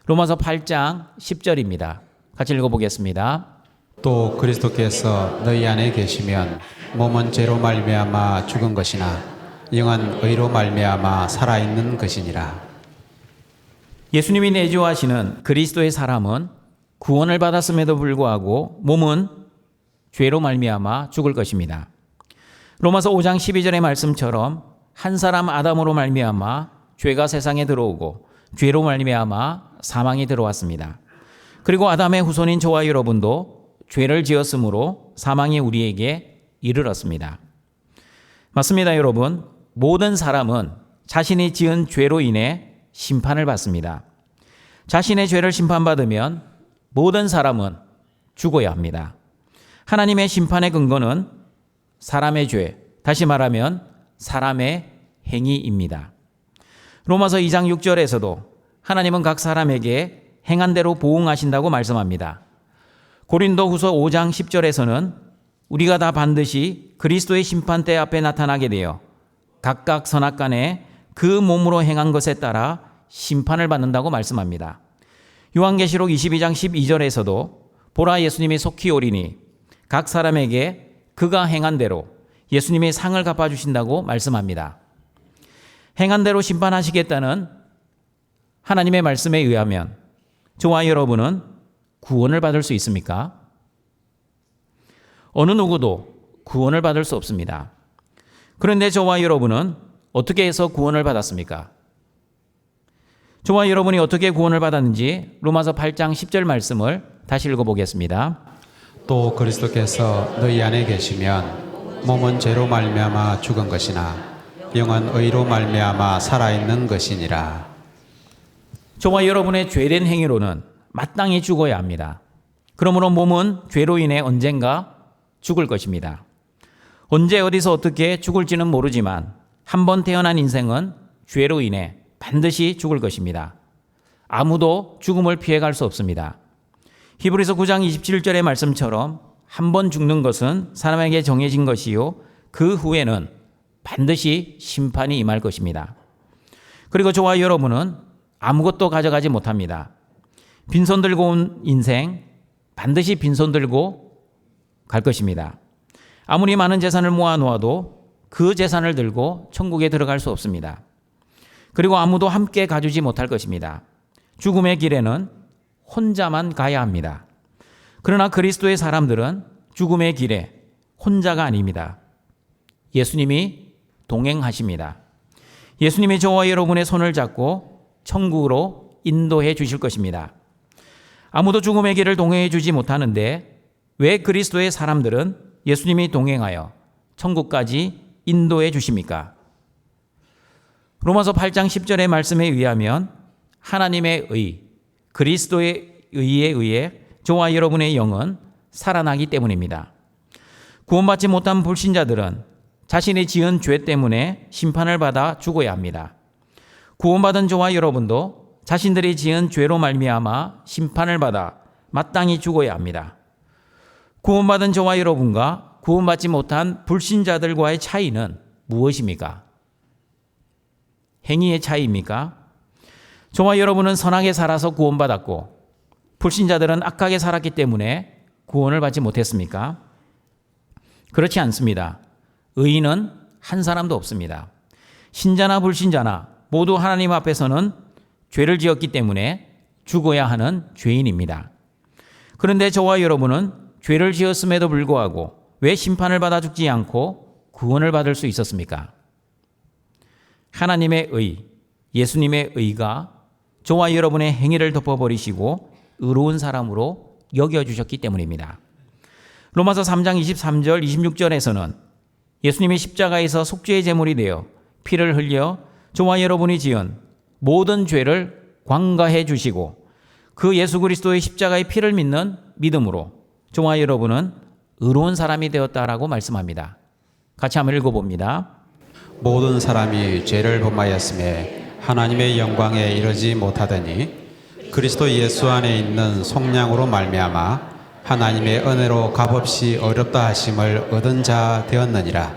로마서 8장 10절입니다. 같이 읽어보겠습니다. 또 그리스도께서 너희 안에 계시면 몸은 죄로 말미암아 죽은 것이나 영은 의로 말미암아 살아있는 것이니라. 예수님이 내주하시는 그리스도의 사람은 구원을 받았음에도 불구하고 몸은 죄로 말미암아 죽을 것입니다. 로마서 5장 12절의 말씀처럼 한 사람 아담으로 말미암아 죄가 세상에 들어오고 죄로 말미암아 사망이 들어왔습니다. 그리고 아담의 후손인 저와 여러분도 죄를 지었으므로 사망이 우리에게 이르렀습니다. 맞습니다, 여러분. 모든 사람은 자신이 지은 죄로 인해 심판을 받습니다. 자신의 죄를 심판받으면 모든 사람은 죽어야 합니다. 하나님의 심판의 근거는 사람의 죄, 다시 말하면 사람의 행위입니다. 로마서 2장 6절에서도 하나님은 각 사람에게 행한 대로 보응하신다고 말씀합니다. 고린도후서 5장 10절에서는 우리가 다 반드시 그리스도의 심판대 앞에 나타나게 되어 각각 선악간에 그 몸으로 행한 것에 따라 심판을 받는다고 말씀합니다. 요한계시록 22장 12절에서도 보라 예수님이 속히 오리니 각 사람에게 그가 행한 대로 예수님이 상을 갚아주신다고 말씀합니다. 행한 대로 심판하시겠다는 하나님의 말씀에 의하면 저와 여러분은 구원을 받을 수 있습니까? 어느 누구도 구원을 받을 수 없습니다. 그런데 저와 여러분은 어떻게 해서 구원을 받았습니까? 저와 여러분이 어떻게 구원을 받았는지 로마서 8장 10절 말씀을 다시 읽어보겠습니다. 또 그리스도께서 너희 안에 계시면 몸은 죄로 말미암아 죽은 것이나 영은 의로 말미암아 살아있는 것이니라. 저와 여러분의 죄된 행위로는 마땅히 죽어야 합니다. 그러므로 몸은 죄로 인해 언젠가 죽을 것입니다. 언제 어디서 어떻게 죽을지는 모르지만 한 번 태어난 인생은 죄로 인해 반드시 죽을 것입니다. 아무도 죽음을 피해갈 수 없습니다. 히브리서 9장 27절의 말씀처럼 한 번 죽는 것은 사람에게 정해진 것이요 그 후에는 반드시 심판이 임할 것입니다. 그리고 저와 여러분은 아무것도 가져가지 못합니다. 빈손 들고 온 인생 반드시 빈손 들고 갈 것입니다. 아무리 많은 재산을 모아놓아도 그 재산을 들고 천국에 들어갈 수 없습니다. 그리고 아무도 함께 가주지 못할 것입니다. 죽음의 길에는 혼자만 가야 합니다. 그러나 그리스도의 사람들은 죽음의 길에 혼자가 아닙니다. 예수님이 동행하십니다. 예수님이 저와 여러분의 손을 잡고 천국으로 인도해 주실 것입니다. 아무도 죽음의 길을 동행해 주지 못하는데 왜 그리스도의 사람들은 예수님이 동행하여 천국까지 인도해 주십니까? 로마서 8장 10절의 말씀에 의하면 하나님의 의, 그리스도의 의에 의해 저와 여러분의 영은 살아나기 때문입니다. 구원받지 못한 불신자들은 자신이 지은 죄 때문에 심판을 받아 죽어야 합니다. 구원받은 저와 여러분도 자신들이 지은 죄로 말미암아 심판을 받아 마땅히 죽어야 합니다. 구원받은 저와 여러분과 구원받지 못한 불신자들과의 차이는 무엇입니까? 행위의 차이입니까? 저와 여러분은 선하게 살아서 구원받았고 불신자들은 악하게 살았기 때문에 구원을 받지 못했습니까? 그렇지 않습니다. 의인은 한 사람도 없습니다. 신자나 불신자나 모두 하나님 앞에서는 죄를 지었기 때문에 죽어야 하는 죄인입니다. 그런데 저와 여러분은 죄를 지었음에도 불구하고 왜 심판을 받아 죽지 않고 구원을 받을 수 있었습니까? 하나님의 의, 예수님의 의가 저와 여러분의 행위를 덮어버리시고 의로운 사람으로 여겨주셨기 때문입니다. 로마서 3장 23절 26절에서는 예수님이 십자가에서 속죄의 제물이 되어 피를 흘려 저와 여러분이 지은 모든 죄를 관가해 주시고 그 예수 그리스도의 십자가의 피를 믿는 믿음으로 저와 여러분은 의로운 사람이 되었다라고 말씀합니다. 같이 한번 읽어봅니다. 모든 사람이 죄를 범하였음에 하나님의 영광에 이르지 못하더니 그리스도 예수 안에 있는 속량으로 말미암아 하나님의 은혜로 값없이 어렵다 하심을 얻은 자 되었느니라.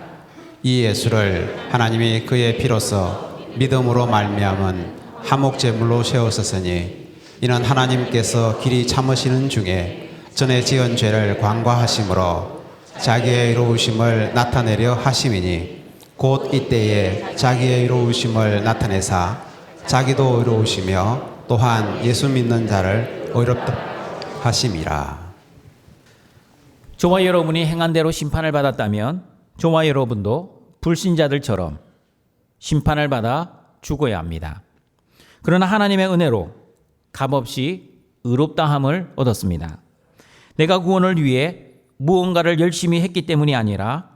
이 예수를 하나님이 그의 피로써 믿음으로 말미암은 화목제물로 세우셨으니 이는 하나님께서 길이 참으시는 중에 전에 지은 죄를 관과하심으로 자기의 의로우심을 나타내려 하심이니 곧 이때에 자기의 의로우심을 나타내사 자기도 의로우시며 또한 예수 믿는 자를 의롭다 하심이라. 저와 여러분이 행한 대로 심판을 받았다면 저와 여러분도 불신자들처럼 심판을 받아 죽어야 합니다. 그러나 하나님의 은혜로 값없이 의롭다함을 얻었습니다. 내가 구원을 위해 무언가를 열심히 했기 때문이 아니라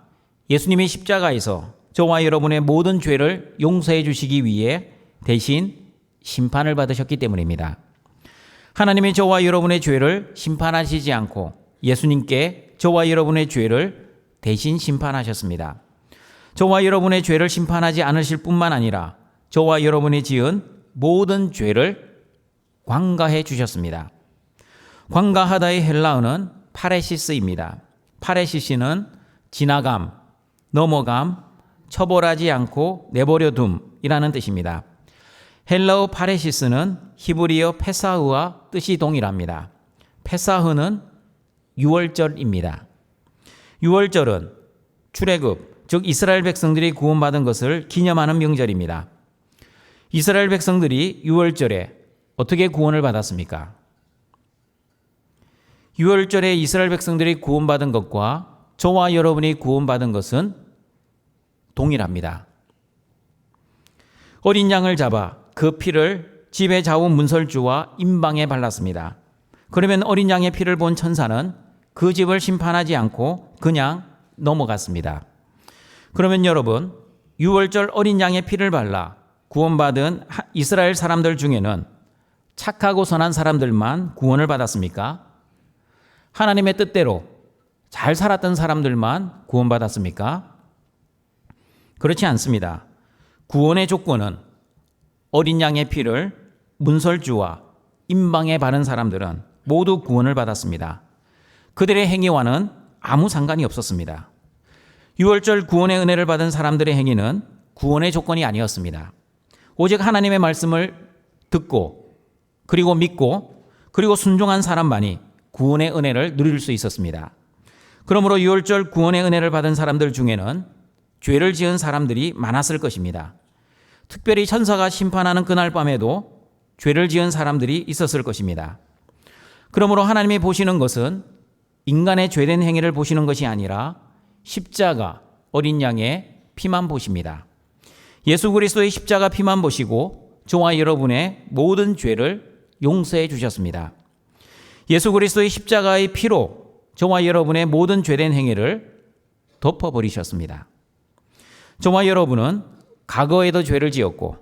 예수님이 십자가에서 저와 여러분의 모든 죄를 용서해 주시기 위해 대신 심판을 받으셨기 때문입니다. 하나님이 저와 여러분의 죄를 심판하시지 않고 예수님께 저와 여러분의 죄를 대신 심판하셨습니다. 저와 여러분의 죄를 심판하지 않으실 뿐만 아니라 저와 여러분이 지은 모든 죄를 관가해 주셨습니다. 관가하다의 헬라어는 파레시스입니다. 파레시스는 지나감, 넘어감, 처벌하지 않고 내버려 둠이라는 뜻입니다. 헬라어 파레시스는 히브리어 페사흐와 뜻이 동일합니다. 페사흐는 유월절입니다. 유월절은 출애굽, 즉 이스라엘 백성들이 구원받은 것을 기념하는 명절입니다. 이스라엘 백성들이 유월절에 어떻게 구원을 받았습니까? 유월절에 이스라엘 백성들이 구원받은 것과 저와 여러분이 구원받은 것은 동일합니다. 어린 양을 잡아 그 피를 집에 자온 문설주와 임방에 발랐습니다. 그러면 어린 양의 피를 본 천사는 그 집을 심판하지 않고 그냥 넘어갔습니다. 그러면 여러분, 유월절 어린 양의 피를 발라 구원받은 이스라엘 사람들 중에는 착하고 선한 사람들만 구원을 받았습니까? 하나님의 뜻대로 잘 살았던 사람들만 구원받았습니까? 그렇지 않습니다. 구원의 조건은 어린 양의 피를 문설주와 임방에 바른 사람들은 모두 구원을 받았습니다. 그들의 행위와는 아무 상관이 없었습니다. 유월절 구원의 은혜를 받은 사람들의 행위는 구원의 조건이 아니었습니다. 오직 하나님의 말씀을 듣고 그리고 믿고 그리고 순종한 사람만이 구원의 은혜를 누릴 수 있었습니다. 그러므로 유월절 구원의 은혜를 받은 사람들 중에는 죄를 지은 사람들이 많았을 것입니다. 특별히 천사가 심판하는 그날 밤에도 죄를 지은 사람들이 있었을 것입니다. 그러므로 하나님이 보시는 것은 인간의 죄된 행위를 보시는 것이 아니라 십자가 어린 양의 피만 보십니다. 예수 그리스도의 십자가 피만 보시고 저와 여러분의 모든 죄를 용서해 주셨습니다. 예수 그리스도의 십자가의 피로 저와 여러분의 모든 죄된 행위를 덮어버리셨습니다. 저와 여러분은 과거에도 죄를 지었고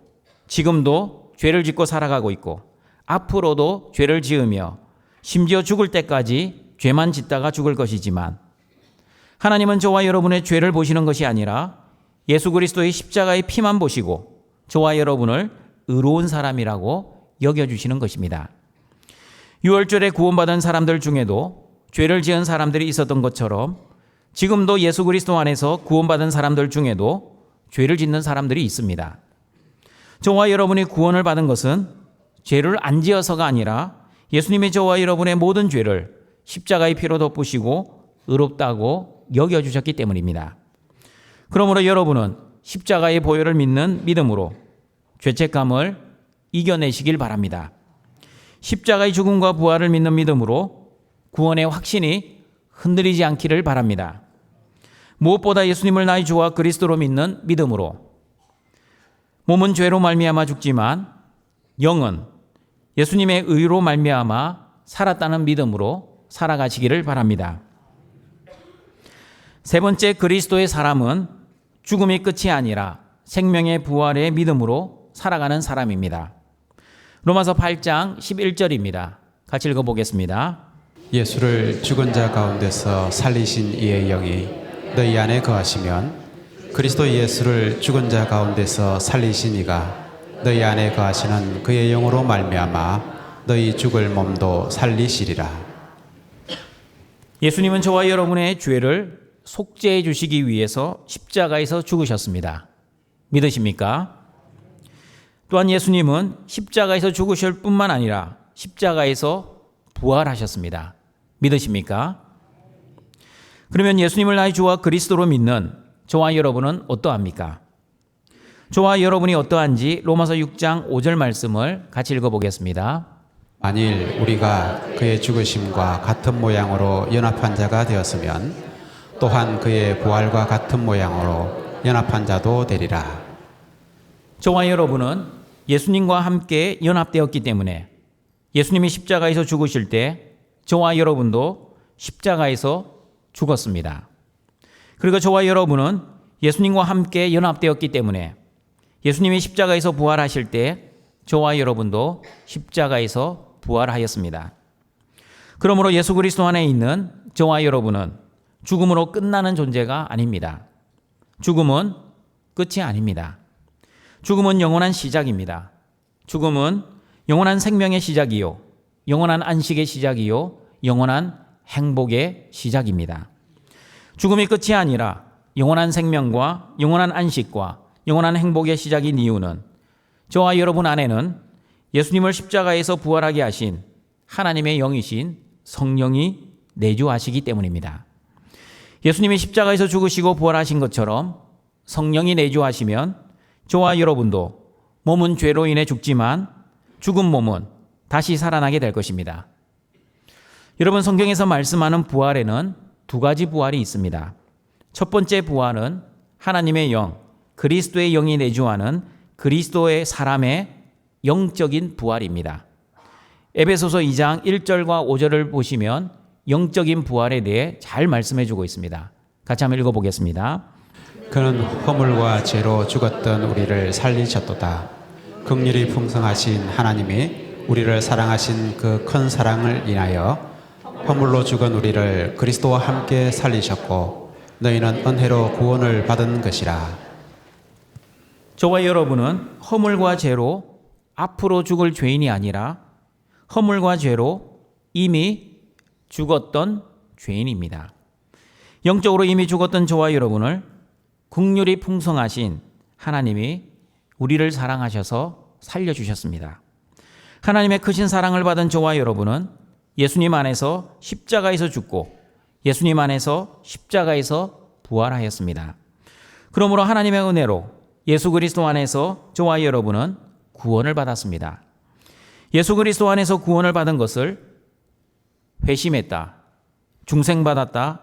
지금도 죄를 짓고 살아가고 있고 앞으로도 죄를 지으며 심지어 죽을 때까지 죄만 짓다가 죽을 것이지만 하나님은 저와 여러분의 죄를 보시는 것이 아니라 예수 그리스도의 십자가의 피만 보시고 저와 여러분을 의로운 사람이라고 여겨주시는 것입니다. 유월절에 구원받은 사람들 중에도 죄를 지은 사람들이 있었던 것처럼 지금도 예수 그리스도 안에서 구원받은 사람들 중에도 죄를 짓는 사람들이 있습니다. 저와 여러분이 구원을 받은 것은 죄를 안 지어서가 아니라 예수님이 저와 여러분의 모든 죄를 십자가의 피로 덮으시고 의롭다고 여겨주셨기 때문입니다. 그러므로 여러분은 십자가의 보혈을 믿는 믿음으로 죄책감을 이겨내시길 바랍니다. 십자가의 죽음과 부활을 믿는 믿음으로 구원의 확신이 흔들리지 않기를 바랍니다. 무엇보다 예수님을 나의 주와 그리스도로 믿는 믿음으로 몸은 죄로 말미암아 죽지만 영은 예수님의 의로 말미암아 살았다는 믿음으로 살아가시기를 바랍니다. 세 번째, 그리스도의 사람은 죽음이 끝이 아니라 생명의 부활의 믿음으로 살아가는 사람입니다. 로마서 8장 11절입니다. 같이 읽어보겠습니다. 예수를 죽은 자 가운데서 살리신 이의 영이 너희 안에 거하시면 그리스도 예수를 죽은 자 가운데서 살리신 이가 너희 안에 거하시는 그의 영으로 말미암아 너희 죽을 몸도 살리시리라. 예수님은 저와 여러분의 죄를 속죄해 주시기 위해서 십자가에서 죽으셨습니다. 믿으십니까? 또한 예수님은 십자가에서 죽으실 뿐만 아니라 십자가에서 부활하셨습니다. 믿으십니까? 그러면 예수님을 나의 주와 그리스도로 믿는 저와 여러분은 어떠합니까? 저와 여러분이 어떠한지 로마서 6장 5절 말씀을 같이 읽어보겠습니다. 만일 우리가 그의 죽으심과 같은 모양으로 연합한 자가 되었으면 또한 그의 부활과 같은 모양으로 연합한 자도 되리라. 저와 여러분은 예수님과 함께 연합되었기 때문에 예수님이 십자가에서 죽으실 때 저와 여러분도 십자가에서 죽었습니다. 그리고 저와 여러분은 예수님과 함께 연합되었기 때문에 예수님이 십자가에서 부활하실 때 저와 여러분도 십자가에서 부활하였습니다. 그러므로 예수 그리스도 안에 있는 저와 여러분은 죽음으로 끝나는 존재가 아닙니다. 죽음은 끝이 아닙니다. 죽음은 영원한 시작입니다. 죽음은 영원한 생명의 시작이요, 영원한 안식의 시작이요, 영원한 행복의 시작입니다. 죽음이 끝이 아니라 영원한 생명과 영원한 안식과 영원한 행복의 시작인 이유는 저와 여러분 안에는 예수님을 십자가에서 부활하게 하신 하나님의 영이신 성령이 내주하시기 때문입니다. 예수님이 십자가에서 죽으시고 부활하신 것처럼 성령이 내주하시면 저와 여러분도 몸은 죄로 인해 죽지만 죽은 몸은 다시 살아나게 될 것입니다. 여러분, 성경에서 말씀하는 부활에는 두 가지 부활이 있습니다. 첫 번째 부활은 하나님의 영, 그리스도의 영이 내주하는 그리스도의 사람의 영적인 부활입니다. 에베소서 2장 1절과 5절을 보시면 영적인 부활에 대해 잘 말씀해 주고 있습니다. 같이 한번 읽어보겠습니다. 그는 허물과 죄로 죽었던 우리를 살리셨도다. 긍휼이 풍성하신 하나님이 우리를 사랑하신 그 큰 사랑을 인하여 허물로 죽은 우리를 그리스도와 함께 살리셨고 너희는 은혜로 구원을 받은 것이라. 저와 여러분은 허물과 죄로 앞으로 죽을 죄인이 아니라 허물과 죄로 이미 죽었던 죄인입니다. 영적으로 이미 죽었던 저와 여러분을 긍휼이 풍성하신 하나님이 우리를 사랑하셔서 살려주셨습니다. 하나님의 크신 사랑을 받은 저와 여러분은 예수님 안에서 십자가에서 죽고 예수님 안에서 십자가에서 부활하였습니다. 그러므로 하나님의 은혜로 예수 그리스도 안에서 저와 여러분은 구원을 받았습니다. 예수 그리스도 안에서 구원을 받은 것을 회심했다, 중생받았다,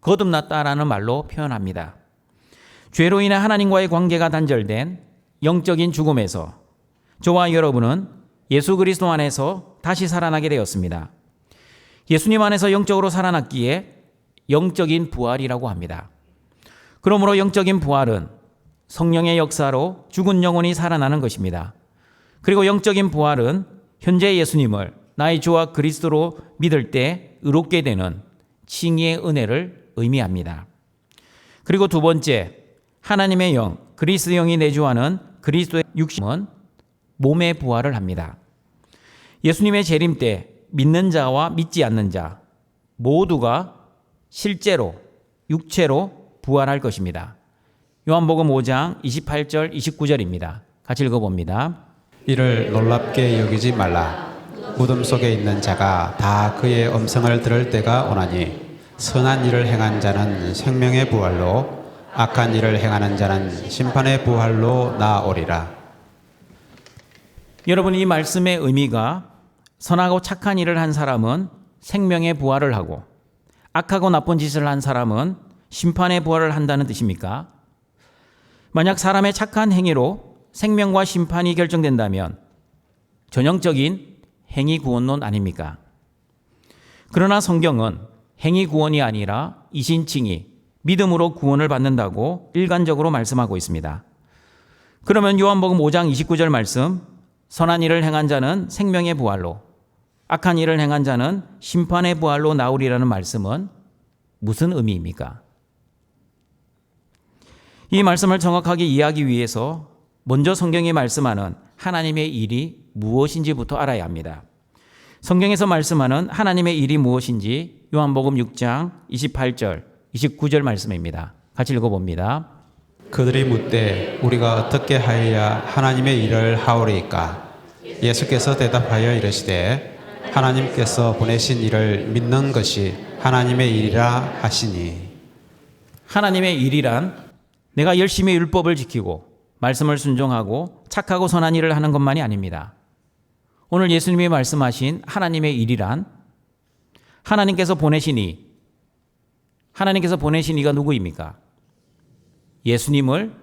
거듭났다라는 말로 표현합니다. 죄로 인해 하나님과의 관계가 단절된 영적인 죽음에서 저와 여러분은 예수 그리스도 안에서 다시 살아나게 되었습니다. 예수님 안에서 영적으로 살아났기에 영적인 부활이라고 합니다. 그러므로 영적인 부활은 성령의 역사로 죽은 영혼이 살아나는 것입니다. 그리고 영적인 부활은 현재 예수님을 나의 주와 그리스도로 믿을 때 의롭게 되는 칭의의 은혜를 의미합니다. 그리고 두 번째, 하나님의 영, 그리스도 영이 내주하는 그리스도의 육신은 몸의 부활을 합니다. 예수님의 재림 때 믿는 자와 믿지 않는 자 모두가 실제로 육체로 부활할 것입니다. 요한복음 5장 28절 29절입니다. 같이 읽어봅니다. 이를 놀랍게 여기지 말라. 무덤 속에 있는 자가 다 그의 음성을 들을 때가 오나니 선한 일을 행한 자는 생명의 부활로 악한 일을 행하는 자는 심판의 부활로 나아오리라. 여러분, 이 말씀의 의미가 선하고 착한 일을 한 사람은 생명의 부활을 하고 악하고 나쁜 짓을 한 사람은 심판의 부활을 한다는 뜻입니까? 만약 사람의 착한 행위로 생명과 심판이 결정된다면 전형적인 행위 구원론 아닙니까? 그러나 성경은 행위 구원이 아니라 이신칭의, 믿음으로 구원을 받는다고 일관적으로 말씀하고 있습니다. 그러면 요한복음 5장 29절 말씀, 선한 일을 행한 자는 생명의 부활로, 악한 일을 행한 자는 심판의 부활로 나오리라는 말씀은 무슨 의미입니까? 이 말씀을 정확하게 이해하기 위해서 먼저 성경이 말씀하는 하나님의 일이 무엇인지부터 알아야 합니다. 성경에서 말씀하는 하나님의 일이 무엇인지 요한복음 6장 28절, 29절 말씀입니다. 같이 읽어봅니다. 그들이 묻되 우리가 어떻게 하여야 하나님의 일을 하오리이까? 예수께서 대답하여 이르시되 하나님께서 보내신 일을 믿는 것이 하나님의 일이라 하시니. 하나님의 일이란 내가 열심히 율법을 지키고 말씀을 순종하고 착하고 선한 일을 하는 것만이 아닙니다. 오늘 예수님이 말씀하신 하나님의 일이란 하나님께서 보내신 이가 누구입니까? 예수님을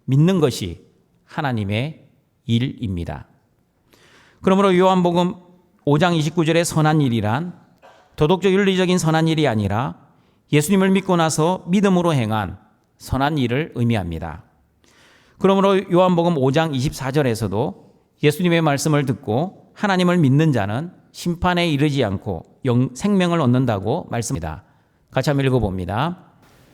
믿는 것이 하나님의 일입니다. 그러므로 요한복음 5장 29절의 선한 일이란 도덕적 윤리적인 선한 일이 아니라 예수님을 믿고 나서 믿음으로 행한 선한 일을 의미합니다. 그러므로 요한복음 5장 24절에서도 예수님의 말씀을 듣고 하나님을 믿는 자는 심판에 이르지 않고 생명을 얻는다고 말씀합니다. 같이 한번 읽어봅니다.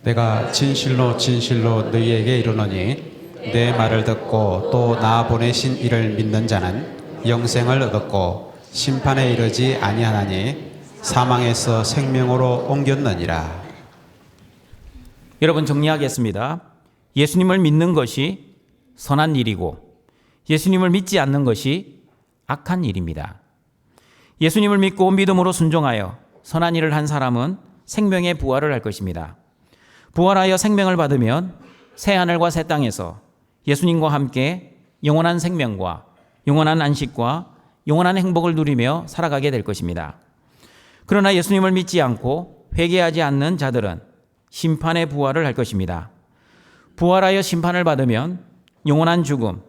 내가 진실로 진실로 너희에게 이르노니 내 말을 듣고 또 나 보내신 이를 믿는 자는 영생을 얻었고 심판에 이르지 아니하나니 사망에서 생명으로 옮겼느니라. 여러분 정리하겠습니다. 예수님을 믿는 것이 선한 일이고 예수님을 믿지 않는 것이 악한 일입니다. 예수님을 믿고 믿음으로 순종하여 선한 일을 한 사람은 생명의 부활을 할 것입니다. 부활하여 생명을 받으면 새 하늘과 새 땅에서 예수님과 함께 영원한 생명과 영원한 안식과 영원한 행복을 누리며 살아가게 될 것입니다. 그러나 예수님을 믿지 않고 회개하지 않는 자들은 심판의 부활을 할 것입니다. 부활하여 심판을 받으면 영원한 죽음,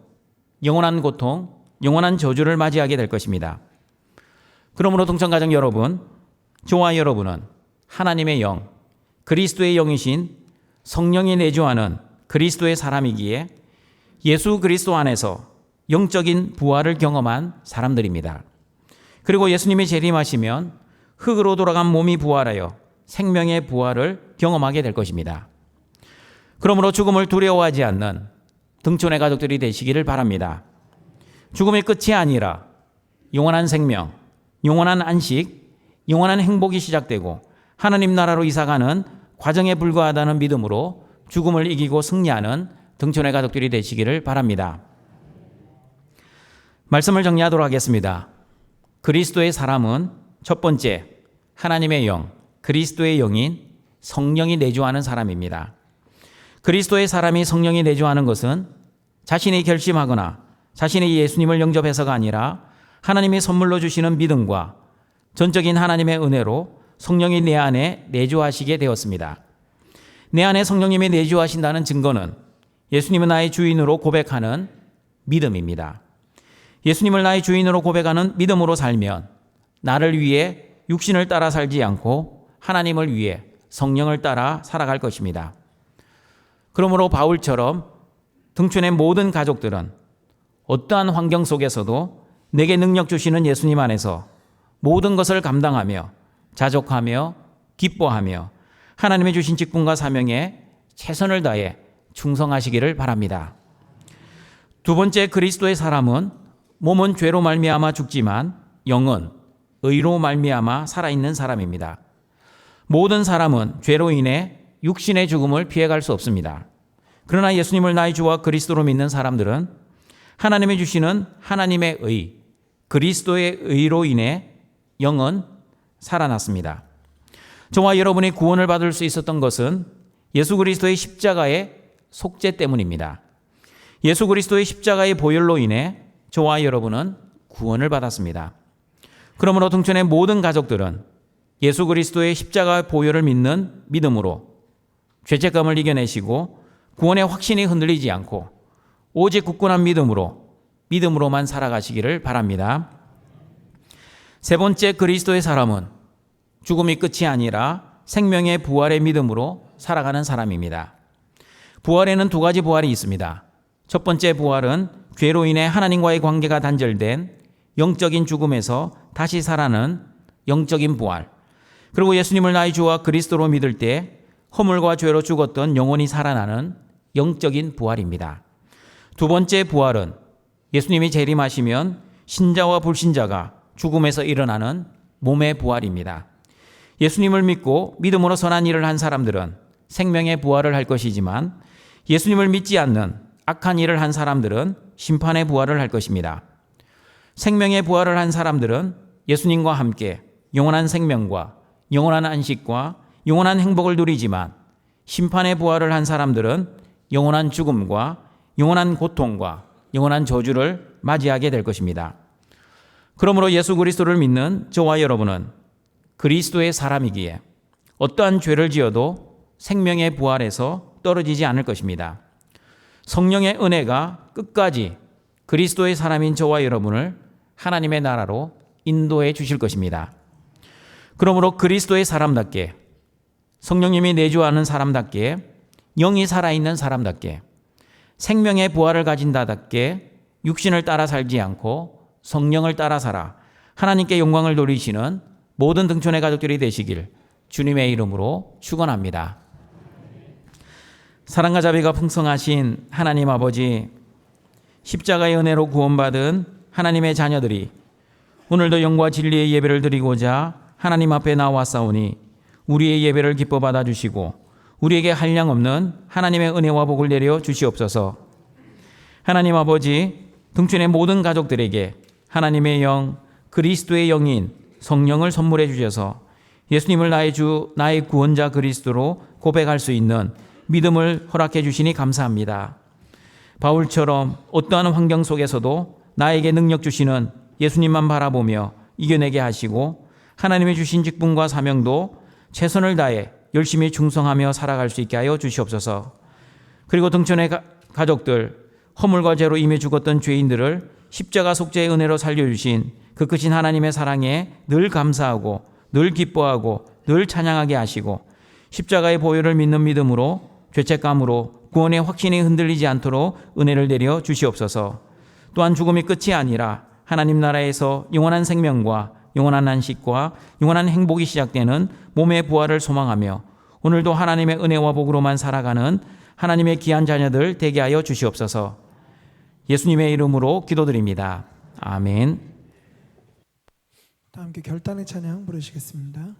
영원한 고통, 영원한 저주를 맞이하게 될 것입니다. 그러므로 동천가정 여러분, 저와 여러분은 하나님의 영, 그리스도의 영이신 성령이 내주하는 그리스도의 사람이기에 예수 그리스도 안에서 영적인 부활을 경험한 사람들입니다. 그리고 예수님이 재림하시면 흙으로 돌아간 몸이 부활하여 생명의 부활을 경험하게 될 것입니다. 그러므로 죽음을 두려워하지 않는 등촌의 가족들이 되시기를 바랍니다. 죽음의 끝이 아니라 영원한 생명, 영원한 안식, 영원한 행복이 시작되고 하나님 나라로 이사가는 과정에 불과하다는 믿음으로 죽음을 이기고 승리하는 등촌의 가족들이 되시기를 바랍니다. 말씀을 정리하도록 하겠습니다. 그리스도의 사람은 첫 번째, 하나님의 영, 그리스도의 영인 성령이 내주하는 사람입니다. 그리스도의 사람이 성령이 내주하는 것은 자신이 결심하거나 자신이 예수님을 영접해서가 아니라 하나님이 선물로 주시는 믿음과 전적인 하나님의 은혜로 성령이 내 안에 내주하시게 되었습니다. 내 안에 성령님이 내주하신다는 증거는 예수님은 나의 주인으로 고백하는 믿음입니다. 예수님을 나의 주인으로 고백하는 믿음으로 살면 나를 위해 육신을 따라 살지 않고 하나님을 위해 성령을 따라 살아갈 것입니다. 그러므로 바울처럼 등촌의 모든 가족들은 어떠한 환경 속에서도 내게 능력 주시는 예수님 안에서 모든 것을 감당하며 자족하며 기뻐하며 하나님의 주신 직분과 사명에 최선을 다해 충성하시기를 바랍니다. 두 번째, 그리스도의 사람은 몸은 죄로 말미암아 죽지만 영은 의로 말미암아 살아있는 사람입니다. 모든 사람은 죄로 인해 육신의 죽음을 피해갈 수 없습니다. 그러나 예수님을 나의 주와 그리스도로 믿는 사람들은 하나님이 주시는 하나님의 의, 그리스도의 의로 인해 영은 살아났습니다. 저와 여러분이 구원을 받을 수 있었던 것은 예수 그리스도의 십자가의 속죄 때문입니다. 예수 그리스도의 십자가의 보혈로 인해 저와 여러분은 구원을 받았습니다. 그러므로 등촌의 모든 가족들은 예수 그리스도의 십자가 보혈을 믿는 믿음으로 죄책감을 이겨내시고 구원의 확신이 흔들리지 않고 오직 굳건한 믿음으로만 살아가시기를 바랍니다. 세 번째, 그리스도의 사람은 죽음이 끝이 아니라 생명의 부활의 믿음으로 살아가는 사람입니다. 부활에는 두 가지 부활이 있습니다. 첫 번째 부활은 죄로 인해 하나님과의 관계가 단절된 영적인 죽음에서 다시 살아나는 영적인 부활. 그리고 예수님을 나의 주와 그리스도로 믿을 때 허물과 죄로 죽었던 영혼이 살아나는 영적인 부활입니다. 두 번째 부활은 예수님이 재림하시면 신자와 불신자가 죽음에서 일어나는 몸의 부활입니다. 예수님을 믿고 믿음으로 선한 일을 한 사람들은 생명의 부활을 할 것이지만 예수님을 믿지 않는 악한 일을 한 사람들은 심판의 부활을 할 것입니다. 생명의 부활을 한 사람들은 예수님과 함께 영원한 생명과 영원한 안식과 영원한 행복을 누리지만 심판의 부활을 한 사람들은 영원한 죽음과 영원한 고통과 영원한 저주를 맞이하게 될 것입니다. 그러므로 예수 그리스도를 믿는 저와 여러분은 그리스도의 사람이기에 어떠한 죄를 지어도 생명의 부활에서 떨어지지 않을 것입니다. 성령의 은혜가 끝까지 그리스도의 사람인 저와 여러분을 하나님의 나라로 인도해 주실 것입니다. 그러므로 그리스도의 사람답게, 성령님이 내주하는 사람답게, 영이 살아있는 사람답게, 생명의 부활을 가진 자답게 육신을 따라 살지 않고 성령을 따라 살아 하나님께 영광을 돌리시는 모든 등촌의 가족들이 되시길 주님의 이름으로 축원합니다. 사랑과 자비가 풍성하신 하나님 아버지, 십자가의 은혜로 구원받은 하나님의 자녀들이 오늘도 영과 진리의 예배를 드리고자 하나님 앞에 나왔사오니 우리의 예배를 기뻐 받아주시고 우리에게 한량없는 하나님의 은혜와 복을 내려 주시옵소서. 하나님 아버지, 등촌의 모든 가족들에게 하나님의 영, 그리스도의 영인 성령을 선물해 주셔서 예수님을 나의 주, 나의 구원자 그리스도로 고백할 수 있는 믿음을 허락해 주시니 감사합니다. 바울처럼 어떠한 환경 속에서도 나에게 능력 주시는 예수님만 바라보며 이겨내게 하시고 하나님이 주신 직분과 사명도 최선을 다해 열심히 충성하며 살아갈 수 있게 하여 주시옵소서. 그리고 등촌의 가족들, 허물과 죄로 이미 죽었던 죄인들을 십자가 속죄의 은혜로 살려주신 그 크신 하나님의 사랑에 늘 감사하고 늘 기뻐하고 늘 찬양하게 하시고 십자가의 보혈을 믿는 믿음으로 죄책감으로 구원의 확신이 흔들리지 않도록 은혜를 내려 주시옵소서. 또한 죽음이 끝이 아니라 하나님 나라에서 영원한 생명과 영원한 안식과 영원한 행복이 시작되는 몸의 부활을 소망하며 오늘도 하나님의 은혜와 복으로만 살아가는 하나님의 귀한 자녀들 되게 하여 주시옵소서. 예수님의 이름으로 기도드립니다. 아멘. 다 함께 결단의 찬양 부르시겠습니다.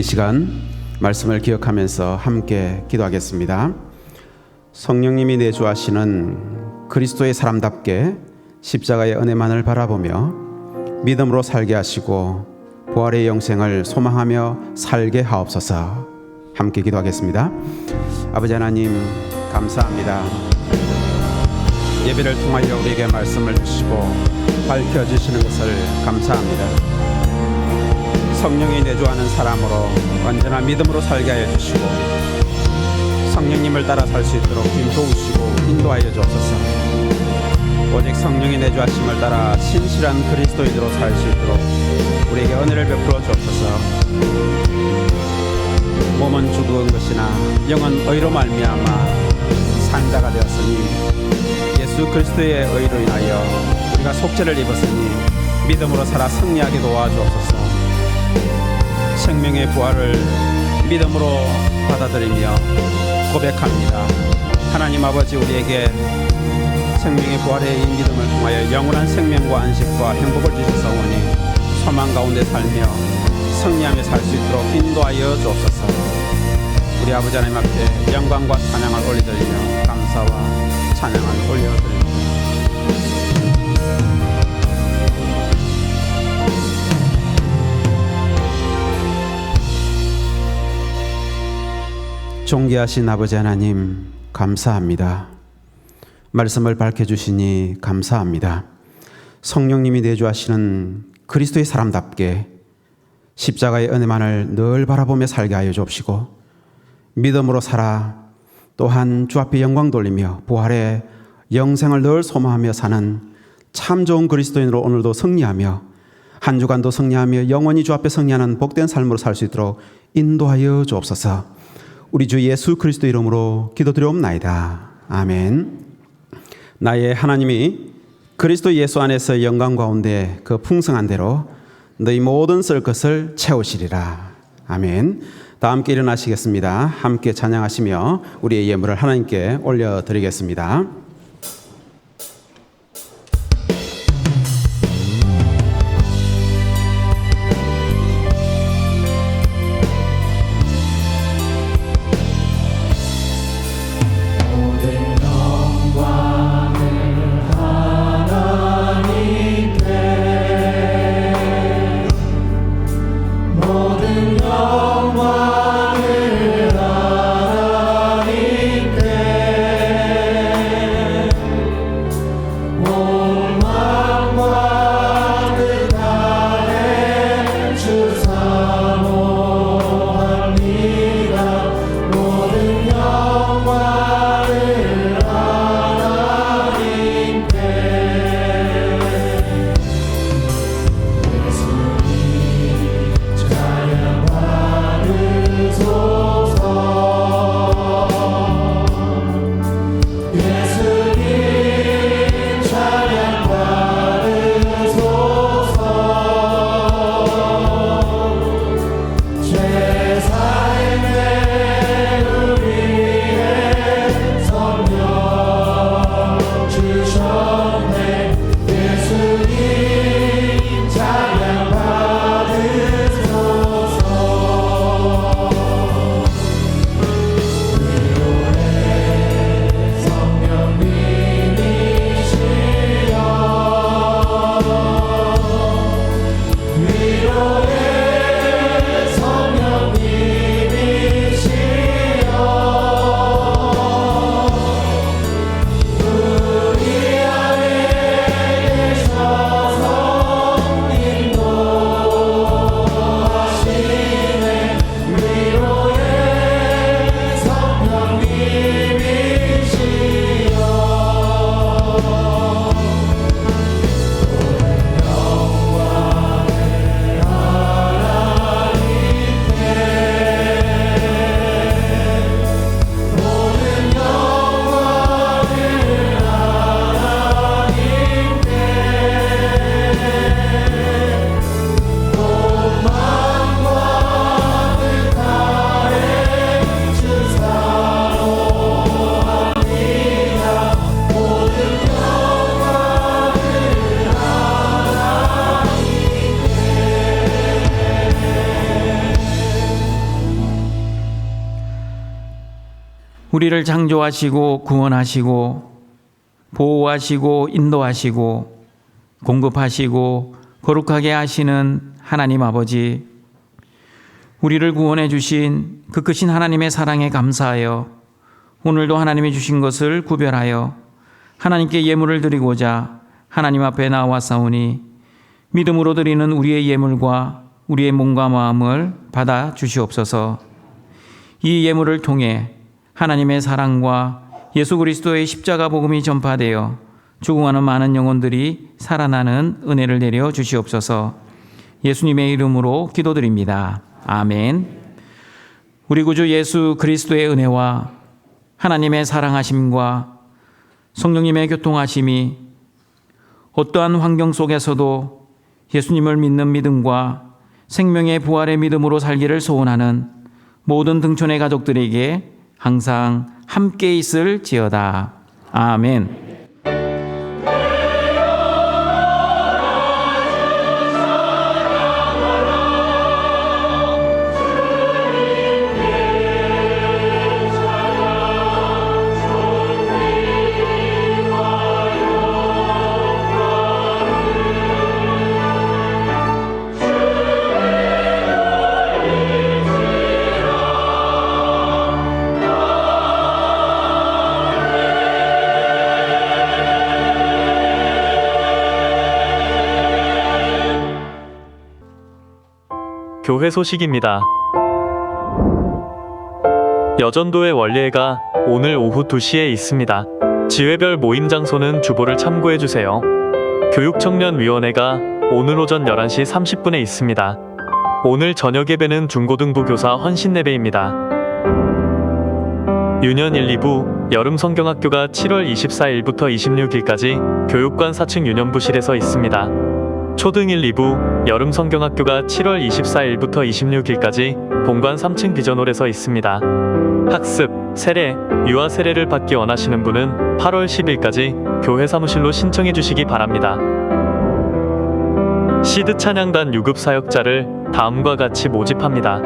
이 시간 말씀을 기억하면서 함께 기도하겠습니다. 성령님이 내주하시는 그리스도의 사람답게 십자가의 은혜만을 바라보며 믿음으로 살게 하시고 부활의 영생을 소망하며 살게 하옵소서. 함께 기도하겠습니다. 아버지 하나님 감사합니다. 예배를 통하여 우리에게 말씀을 주시고 밝혀주시는 것을 감사합니다. 성령이 내주하는 사람으로 언제나 믿음으로 살게 하여 주시고 성령님을 따라 살 수 있도록 인도우시고 인도하여 주옵소서. 오직 성령이 내주하심을 따라 신실한 그리스도인으로 살 수 있도록 우리에게 은혜를 베풀어 주옵소서. 몸은 죽은 것이나 영은 의로 말미암아 산 자가 되었으니 예수 그리스도의 의로 인하여 우리가 속죄를 입었으니 믿음으로 살아 승리하게 도와주옵소서. 생명의 부활을 믿음으로 받아들이며 고백합니다. 하나님 아버지, 우리에게 생명의 부활의 이 믿음을 통하여 영원한 생명과 안식과 행복을 주시사오니 소망 가운데 살며 승리하며 살 수 있도록 인도하여 주옵소서. 우리 아버지 하나님 앞에 영광과 찬양을 올려드리며 감사와 찬양을 올려드립니다. 존귀하신 아버지 하나님, 감사합니다. 말씀을 밝혀주시니 감사합니다. 성령님이 내주하시는 그리스도의 사람답게 십자가의 은혜만을 늘 바라보며 살게 하여 주옵시고 믿음으로 살아 또한 주 앞에 영광 돌리며 부활의 영생을 늘 소망하며 사는 참 좋은 그리스도인으로 오늘도 승리하며 한 주간도 승리하며 영원히 주 앞에 승리하는 복된 삶으로 살 수 있도록 인도하여 주옵소서. 우리 주 예수 그리스도 이름으로 기도드리옵나이다. 아멘. 나의 하나님이 그리스도 예수 안에서 영광 가운데 그 풍성한 대로 너희 모든 쓸 것을 채우시리라. 아멘. 다 함께 일어나시겠습니다. 함께 찬양하시며 우리의 예물을 하나님께 올려드리겠습니다. 우리를 창조하시고 구원하시고 보호하시고 인도하시고 공급하시고 거룩하게 하시는 하나님 아버지, 우리를 구원해 주신 그 크신 하나님의 사랑에 감사하여 오늘도 하나님이 주신 것을 구별하여 하나님께 예물을 드리고자 하나님 앞에 나와 싸우니 믿음으로 드리는 우리의 예물과 우리의 몸과 마음을 받아 주시옵소서. 이 예물을 통해 하나님의 사랑과 예수 그리스도의 십자가 복음이 전파되어 죽어가는 많은 영혼들이 살아나는 은혜를 내려 주시옵소서. 예수님의 이름으로 기도드립니다. 아멘. 우리 구주 예수 그리스도의 은혜와 하나님의 사랑하심과 성령님의 교통하심이 어떠한 환경 속에서도 예수님을 믿는 믿음과 생명의 부활의 믿음으로 살기를 소원하는 모든 등촌의 가족들에게 항상 함께 있을지어다. 아멘. 교회 소식입니다. 여전도의 원례회가 오늘 오후 2시에 있습니다. 지회별 모임 장소는 주보를 참고해 주세요. 교육청년위원회가 오늘 오전 11시 30분에 있습니다. 오늘 저녁 예배는 중고등부 교사 헌신예배입니다. 유년 1, 2부 여름성경학교가 7월 24일부터 26일까지 교육관 4층 유년부실에서 있습니다. 초등 1, 2부 여름성경학교가 7월 24일부터 26일까지 본관 3층 비전홀에서 있습니다. 학습, 세례, 유아 세례를 받기 원하시는 분은 8월 10일까지 교회 사무실로 신청해 주시기 바랍니다. 시드 찬양단 유급 사역자를 다음과 같이 모집합니다.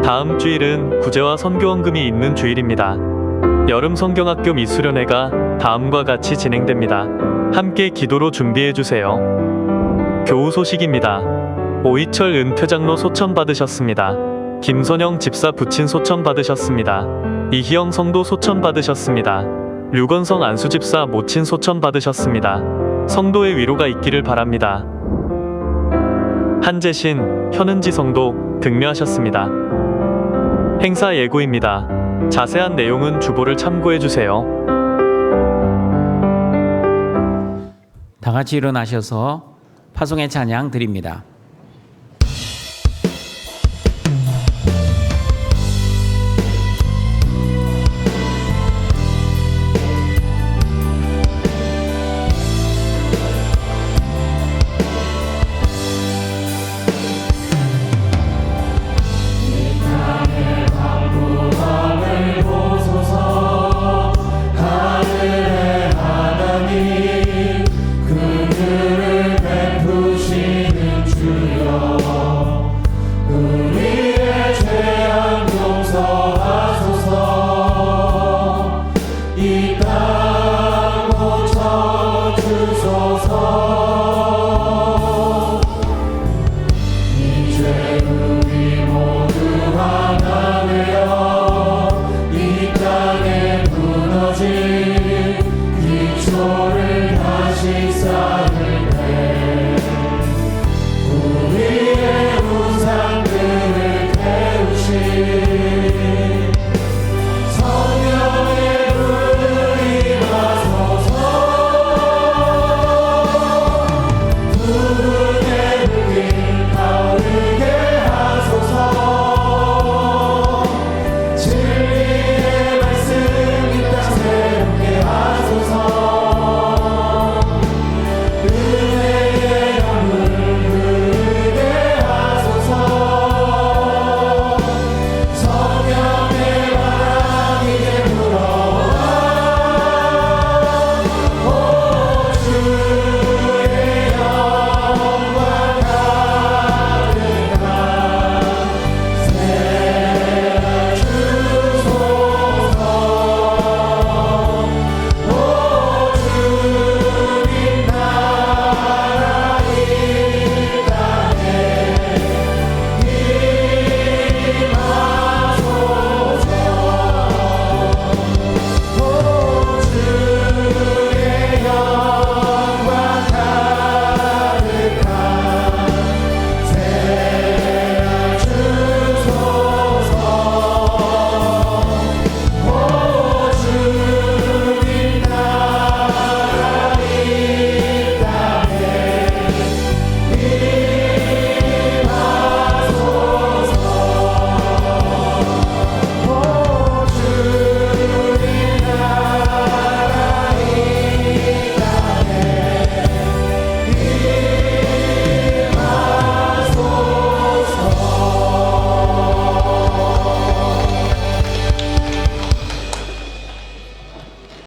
다음 주일은 구제와 선교원금이 있는 주일입니다. 여름성경학교 미수련회가 다음과 같이 진행됩니다. 함께 기도로 준비해 주세요. 교우 소식입니다. 오이철 은퇴장로 소천 받으셨습니다. 김선영 집사 부친 소천 받으셨습니다. 이희영 성도 소천 받으셨습니다. 류건성 안수 집사 모친 소천 받으셨습니다. 성도의 위로가 있기를 바랍니다. 한재신, 현은지 성도 등묘하셨습니다. 행사 예고입니다. 자세한 내용은 주보를 참고해 주세요. 다 같이 일어나셔서 파송의 찬양 드립니다.